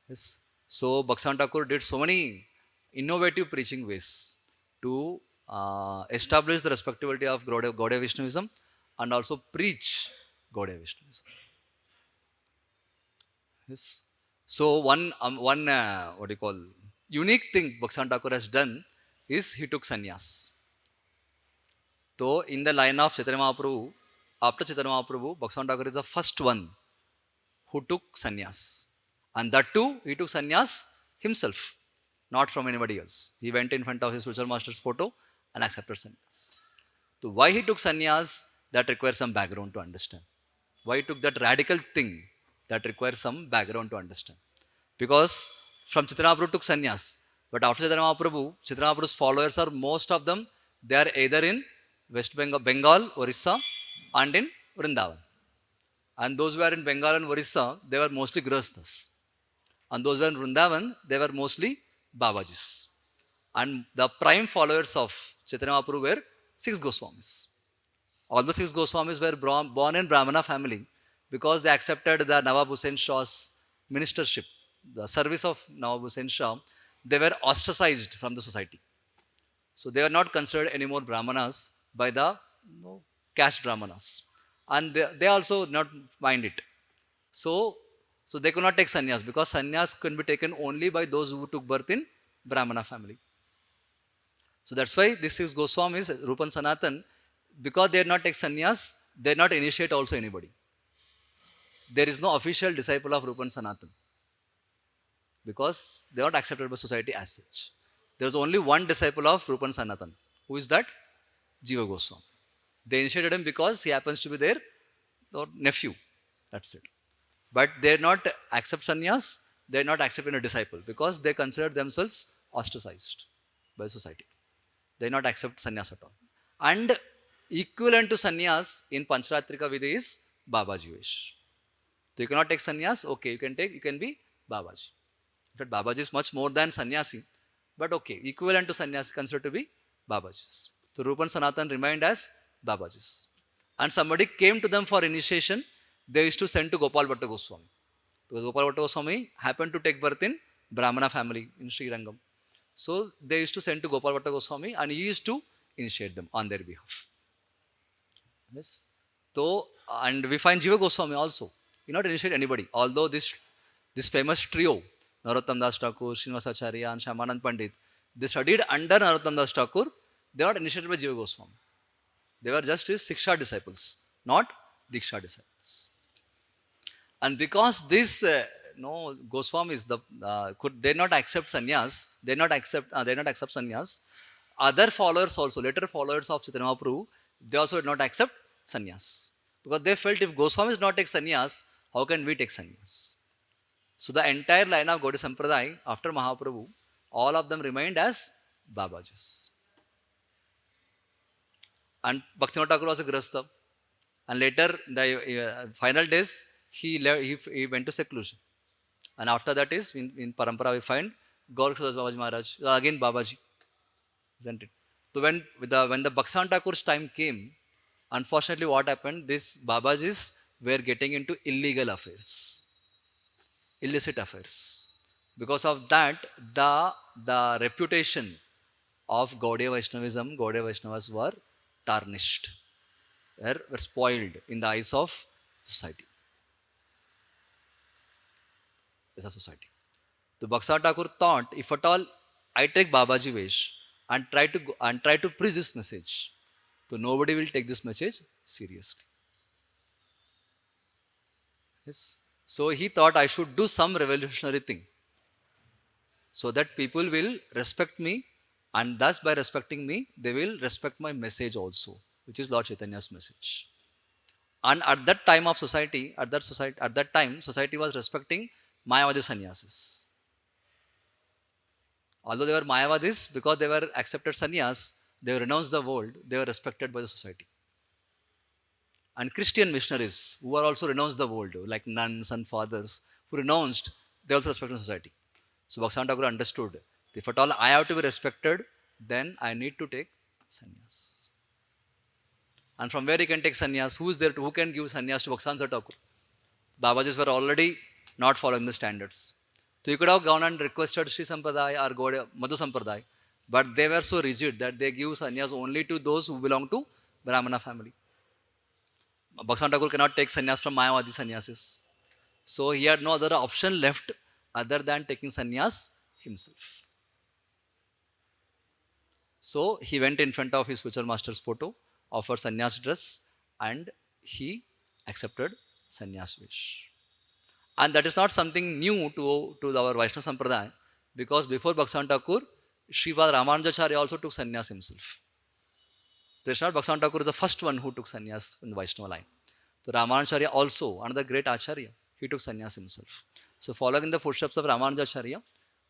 A: Yes. So Bhaktivedanta Thakur did so many innovative preaching ways to establish the respectability of Gaudiya Vaishnavism and also preach Gaudiya Vaishnavism. Yes. So one unique thing Bhaktivedanta Thakur has done is he took sannyas. So in the line of Chaitanya Mahaprabhu, after Chaitanya Mahaprabhu, Bhaktivedanta Thakur is the first one who took sannyas. And that too, he took sannyas himself, not from anybody else. He went in front of his spiritual master's photo and accepted sannyas. So why he took sannyas, that requires some background to understand. Why he took that radical thing, that requires some background to understand. Because from Chaitanya Mahaprabhu took sannyas, but after Chaitanya Mahaprabhu's followers are, most of them, they are either in West Bengal, Orissa, and in Vrindavan. And those who are in Bengal and Orissa, they were mostly Grihasthas. And those who are in Vrindavan, they were mostly Babajis. And the prime followers of Chaitanya Mahaprabhu were 6 Goswamis. All the six Goswamis were born in Brahmana family because they accepted the Nawab Hussain Shah's ministership, the service of Nawab Hussain Shah. They were ostracized from the society. So they were not considered anymore Brahmanas by the caste Brahmanas. And they also not mind it. So, so they could not take sannyas because sannyas can be taken only by those who took birth in Brahmana family. So that's why this is Goswamis, Rupan Sanatan, because they did not take sannyas, they did not initiate also anybody. There is no official disciple of Rupan Sanatan because they are not accepted by society as such. There is only one disciple of Rupan Sanatan. Who is that? Jiva Goswami. They initiated him because he happens to be their nephew. That's it. But they not accept sannyas, they are not accepting a disciple because they consider themselves ostracized by society. They not accept sannyas at all. And equivalent to sannyas in Pancharatrika Vidhi is Babaji Vesh. So you cannot take sannyas, okay, you can be Babaji. In fact, Babaji is much more than sannyasi, but okay, equivalent to sannyasi considered to be Babajis. So Rupan Sanatan remained as Babajis. And somebody came to them for initiation, they used to send to Gopal Bhatta Goswami. Because Gopal Bhatta Goswami happened to take birth in Brahmana family in Sri Rangam. So they used to send to Gopal Bhatta Goswami and he used to initiate them on their behalf. Yes. So, and we find Jiva Goswami also. He not initiate anybody. Although this famous trio, Narottam Das Thakur, Srinivasacharya and Shyamanand Pandit, they studied under Narottam Das Thakur, they were not initiated by Jiva Goswami. They were just his Siksha disciples, not Diksha disciples. And because this Goswamis they not accept sannyas, they not accept sannyas. Other followers also, later followers of Chaitanya Mahaprabhu, they also did not accept sannyas because they felt if Goswamis not take sannyas, how can we take sannyas? So the entire line of Gaudiya Sampradaya after Mahaprabhu, all of them remained as Babajis. And Bhaktivinoda Thakur was a Grihastha. And later, the final days, he went to seclusion. And after that is, in Parampara we find Gaurakrishna Babaji Maharaj, again Babaji, isn't it? So when the Bhaktivinoda Thakur's time came, unfortunately what happened, these Babajis were getting into illegal affairs, illicit affairs. Because of that, the reputation of Gaudiya Vaishnavism, Gaudiya Vaishnavas were tarnished, were spoiled in the eyes of society. The Bhaktivinoda Thakur thought, if at all I take Babaji Vesh and try to preach this message, so nobody will take this message seriously. Yes. So he thought I should do some revolutionary thing so that people will respect me, and thus by respecting me, they will respect my message also, which is Lord Chaitanya's message. And at that time of society, at that time, society was respecting Mayavadi sannyasis. Although they were Mayavadis, because they were accepted sannyas, they renounced the world, they were respected by the society. And Christian missionaries who are also renounced the world, like nuns and fathers who renounced, they also respected society. So Bhaktivinoda Thakur understood, if at all I have to be respected, then I need to take sannyas. And from where he can take sannyas? Who is there who can give sannyas to Bhaktivinoda Thakur? Babajis were already not following the standards. So you could have gone and requested Sri Sampradaya or Madhu Sampradaya, but they were so rigid that they give sannyas only to those who belong to Brahmana family. Bhaktivinoda Thakur cannot take sannyas from Mayavadi sannyasis. So he had no other option left other than taking sannyas himself. So he went in front of his spiritual master's photo, offered sannyas dress, and he accepted sannyas wish. And that is not something new to our Vaishnava Sampradaya, because before Bhaktivinoda Thakur, Srivada Ramanujacharya also took sannyas himself. Bhaktivinoda Thakur is the first one who took sannyas in the Vaishnava line. So Ramanujacharya also, another great Acharya, he took sannyas himself. So following in the footsteps of Ramanujacharya,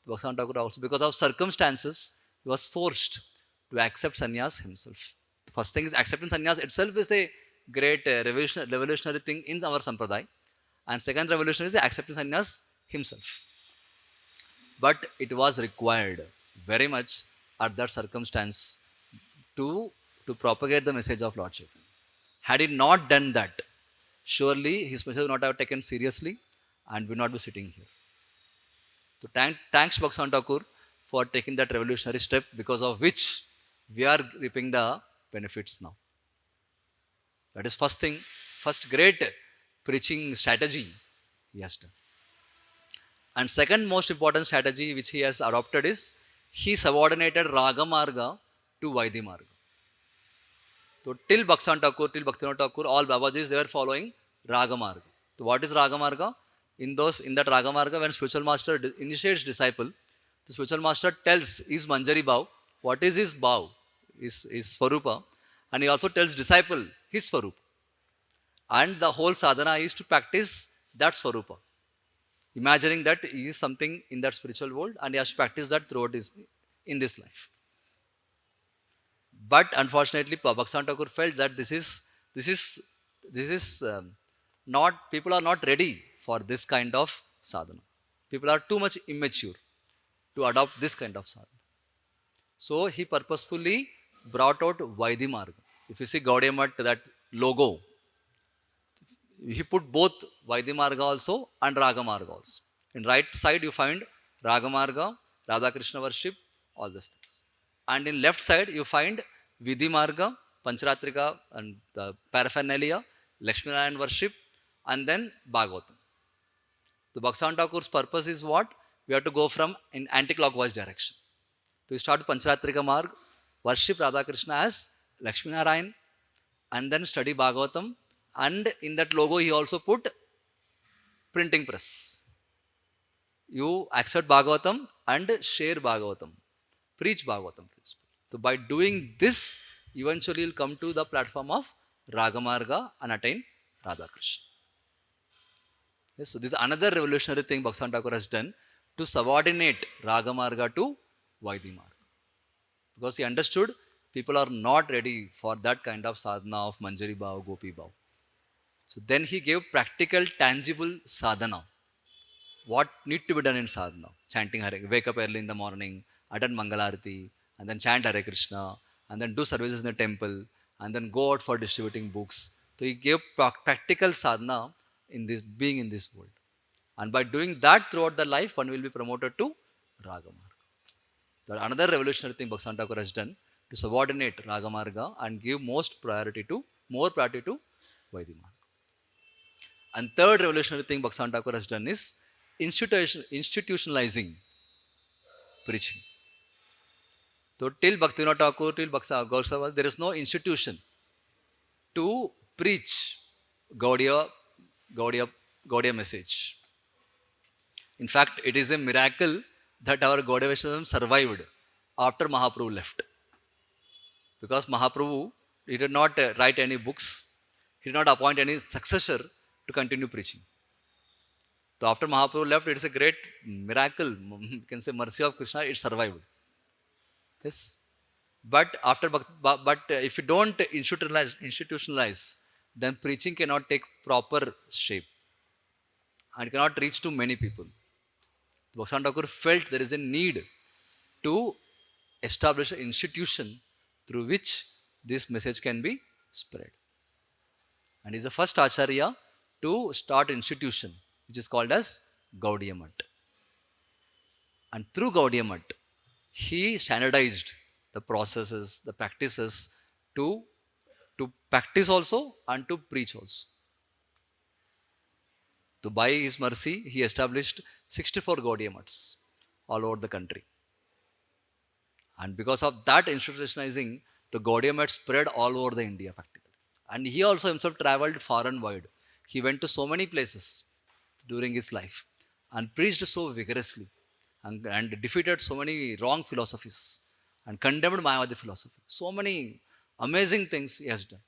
A: Bhaktivinoda Thakur also, because of circumstances, he was forced to accept sannyas himself. The first thing is accepting sannyas itself is a great revolutionary thing in our Sampradaya. And second revolution is accepting sannyas himself. But it was required very much at that circumstance to propagate the message of Lord Chaitanya. Had he not done that, surely his message would not have taken seriously and would not be sitting here. So thanks Bhaksan Thakur for taking that revolutionary step because of which we are reaping the benefits now. That is first thing, first great preaching strategy he has done. And second most important strategy which he has adopted is he subordinated Raga Marga to Vaidhi Marga. So till Bhaksan Thakur, till Bhaktivinoda Thakur, all Babajis they were following Raga Marga. So what is Raga Marga? In that Raga Marga, when spiritual master initiates disciple, the spiritual master tells his Manjari Bhav, what is his Bhav, his Swarupa, and he also tells disciple his Swarupa. And the whole sadhana is to practice that Swarupa. Imagining that he is something in that spiritual world and he has to practice that throughout his in this life. But unfortunately, Bhaksan Thakur felt that this is not people are not ready for this kind of sadhana. People are too much immature to adopt this kind of sadhana. So he purposefully brought out Vaidhi Marga. If you see Gaudiya Math, that logo, he put both Vaidhi Marga also and Raga Marga also. In right side, you find Raga Marga, Radha Krishna worship, all these things. And in left side, you find Vidhi Marga, Pancharatrika, and the paraphernalia, Lakshmi Narayan worship, and then Bhagavatam. The Bhaksan Thakur's purpose is what? We have to go from in anti-clockwise direction. So you start with Pancharatrika Marg, worship Radha Krishna as Lakshmi Narayan, and then study Bhagavatam. And in that logo, he also put printing press. You accept Bhagavatam and share Bhagavatam. Preach Bhagavatam principle. So by doing this, eventually you'll come to the platform of Ragamarga and attain Radha Krishna. Yes, so this is another revolutionary thing Bhaksan Thakur has done to subordinate Ragamarga to Vaidhi Marga. Because he understood people are not ready for that kind of sadhana of Manjari Bhav, Gopi Bhav. So then he gave practical, tangible sadhana. What need to be done in sadhana? Chanting Hare, wake up early in the morning, attend Mangalarati, and then chant Hare Krishna, and then do services in the temple, and then go out for distributing books. So he gave practical sadhana in this being in this world. And by doing that throughout the life, one will be promoted to Ragamarga. That another revolutionary thing Bhaksan Thakur has done to subordinate Ragamarga and give more priority to Vaidhi Marga. And third revolutionary thing Bhaksan Thakur has done is institutionalizing preaching. So till Bhaktivinoda Thakur, till GaurangaPr, there is no institution to preach Gaudiya, Gaudiya, Gaudiya message. In fact, it is a miracle that our Gaudiya Vaishnavism survived after Mahaprabhu left. Because Mahaprabhu, he did not write any books, he did not appoint any successor to continue preaching. So after Mahaprabhu left, it is a great miracle, you can say mercy of Krishna, it survived. Yes. But if you don't institutionalize, then preaching cannot take proper shape and cannot reach to many people. Bhaksan Thakur felt there is a need to establish an institution through which this message can be spread. And he is the first Acharya to start institution, which is called as Gaudiya Math. And through Gaudiya Math, he standardized the processes, the practices to practice also and to preach also. So by his mercy, he established 64 Gaudiya Maths all over the country. And because of that institutionalizing, the Gaudiya Math spread all over the India practically. And he also himself traveled far and wide. He went to so many places during his life and preached so vigorously and defeated so many wrong philosophies and condemned Mayavadi philosophy. So many amazing things he has done.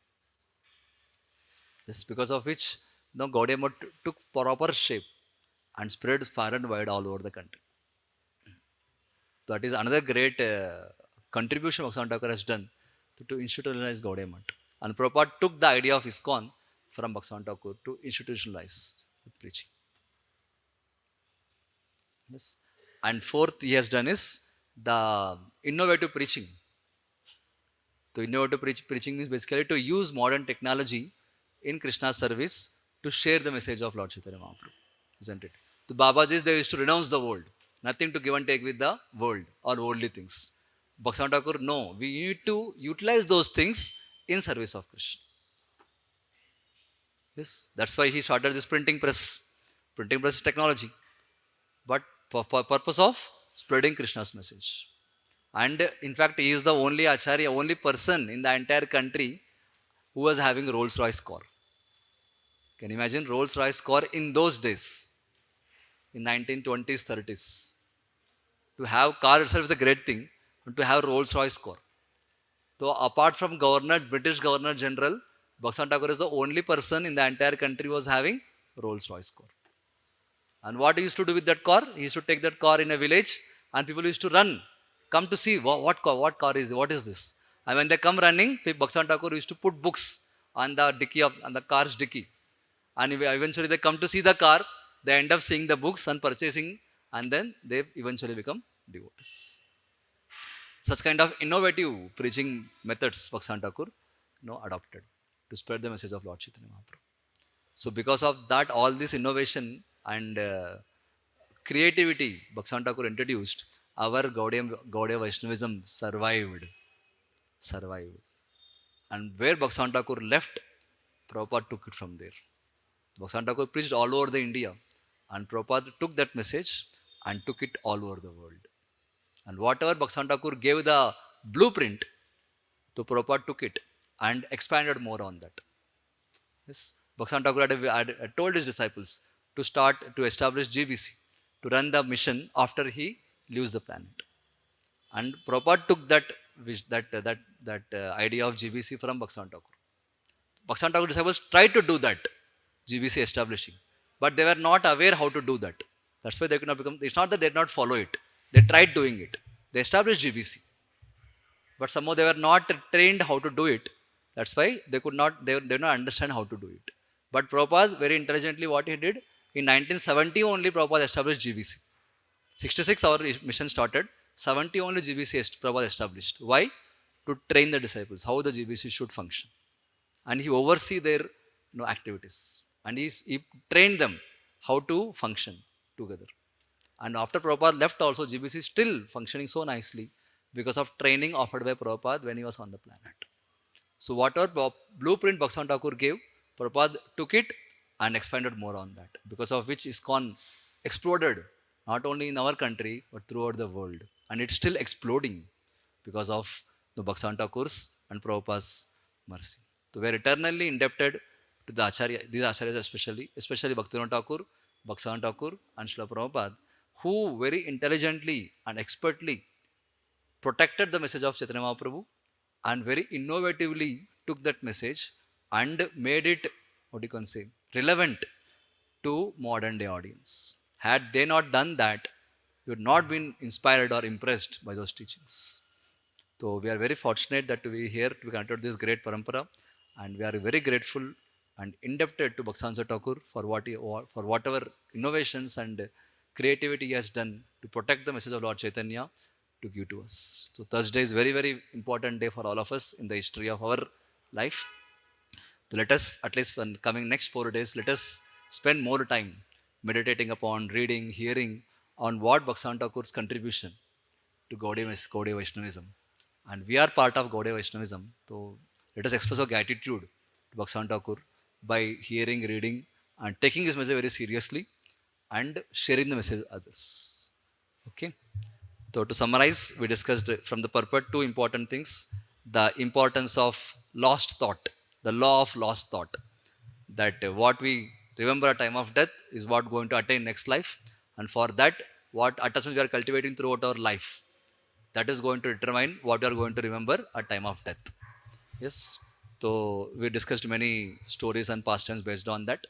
A: Yes, because of which Gaudiya Math took proper shape and spread far and wide all over the country. That is another great contribution Bhaksan Thakur has done to institutionalize Gaudiya Math. And Prabhupada took the idea of ISKCON from Bhaksan Thakur to institutionalize preaching. Yes. And fourth he has done is the innovative preaching. So innovative preaching means basically to use modern technology in Krishna's service to share the message of Lord Chaitanya Mahaprabhu, isn't it? The Babajis, they used to renounce the world, nothing to give and take with the world or worldly things. Bhaktivinoda Thakur, no, we need to utilize those things in service of Krishna. Yes, that's why he started this printing press. Printing press is technology, but for purpose of spreading Krishna's message. And in fact, he is the only acharya, only person in the entire country who was having Rolls Royce car. Can you imagine Rolls Royce car in those days, in 1920s, 30s? To have car itself is a great thing, and to have Rolls Royce car. So apart from Governor, British Governor General, Bhaktivinoda Thakur is the only person in the entire country who was having Rolls Royce car. And what he used to do with that car? He used to take that car in a village, and people used to run, come to see what car is, what is this? And when they come running, Bhaktivinoda Thakur used to put books on the dicky on the car's dicky. And eventually they come to see the car, they end up seeing the books and purchasing, and then they eventually become devotees. Such kind of innovative preaching methods Bhaktivinoda Thakur adopted to spread the message of Lord Chaitanya Mahaprabhu. So because of that, all this innovation and creativity Bhaktivinoda Thakur introduced, our Gaudiya Vaishnavism survived. And where Bhaktivinoda Thakur left, Prabhupada took it from there. Bhaktivinoda Thakur preached all over the India, and Prabhupada took that message and took it all over the world. And whatever Bhaktivinoda Thakur gave the blueprint, so Prabhupada took it and expanded more on that. Yes, Bhaktivinoda Thakur had told his disciples to establish GBC, to run the mission after he leaves the planet. And Prabhupada took that idea of GBC from Bhaktivinoda Thakur. Bhaktivinoda Thakur disciples tried to do that, GBC establishing, but they were not aware how to do that. That's why they could not become. It's not that they did not follow it. They tried doing it. They established GBC, but somehow they were not trained how to do it. That's why they could not. They did not understand how to do it. But Prabhupada very intelligently what he did in 1970 only Prabhupada established GBC. 66 our mission started. 70 only GBC Prabhupada established. Why? To train the disciples how the GBC should function, and he oversee their activities, and he trained them how to function together. And after Prabhupada left also, GBC is still functioning so nicely because of training offered by Prabhupada when he was on the planet. So whatever blueprint Bhaktivinoda Thakur gave, Prabhupada took it and expanded more on that, because of which ISKCON exploded, not only in our country, but throughout the world. And it's still exploding because of the Bhaktivinoda Thakur's and Prabhupada's mercy. So we are eternally indebted to the Acharya, these Acharyas especially Bhaktivinoda Thakur, Bhaktivinoda Thakur and Srila Prabhupada, who very intelligently and expertly protected the message of Chaitanya Mahaprabhu and very innovatively took that message and made it, what you can say, relevant to modern day audience. Had they not done that, you would not been inspired or impressed by those teachings. So we are very fortunate that we here to connected this great parampara, and we are very grateful and indebted to Bhaktivinoda Thakur for whatever innovations and creativity he has done to protect the message of Lord Chaitanya to give to us. So Thursday is very, very important day for all of us in the history of our life. So let us, at least for coming next 4 days, let us spend more time meditating upon, reading, hearing on what Bhaktivinoda Thakur's contribution to Gaudiya Vaishnavism. And we are part of Gaudiya Vaishnavism. So let us express our gratitude to Bhaktivinoda Thakur by hearing, reading, and taking his message very seriously and sharing the message with others. Okay. So to summarize, we discussed from the purport 2 important things: the importance of lost thought, the law of lost thought, that what we remember at time of death is what going to attain next life, and for that, what attachment we are cultivating throughout our life, that is going to determine what we are going to remember at time of death. Yes. So we discussed many stories and pastimes based on that.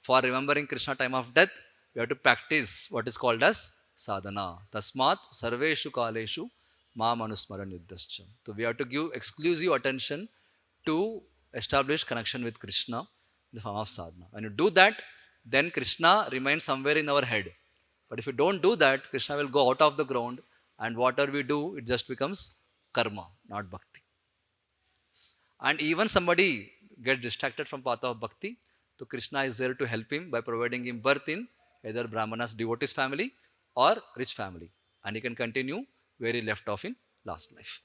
A: For remembering Krishna time of death, we have to practice what is called as sadhana. Tasmat sarveshu kaleshu mam anusmaran yuddhascha. So we have to give exclusive attention to establish connection with Krishna in the form of sadhana. When you do that, then Krishna remains somewhere in our head. But if you don't do that, Krishna will go out of the ground, and whatever we do, it just becomes karma, not bhakti. And even somebody get distracted from path of bhakti, so Krishna is there to help him by providing him birth in either Brahmana's devotees family or rich family, and he can continue where he left off in last life.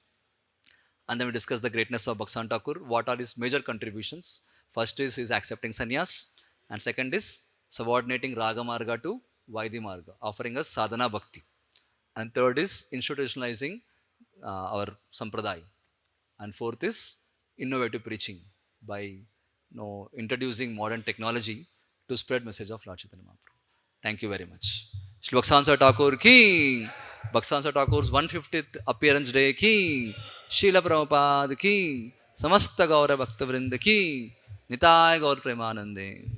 A: And then we discuss the greatness of Bhaksan Thakur. What are his major contributions? First is his accepting sannyas, and second is subordinating Raga Marga to Vaidhi Marga, offering us sadhana bhakti. And third is institutionalizing our sampradaya. And fourth is innovative preaching by introducing modern technology to spread message of Lord Chaitanya Mahaprabhu. Thank you very much. Shri Bhaksansa Thakur ki, Bhaksansa Thakur's 150th appearance day ki, Srila Prabhupada ki, Samasta Gaura Bhakta Vrinda ki, Nitai Gaur Premanande.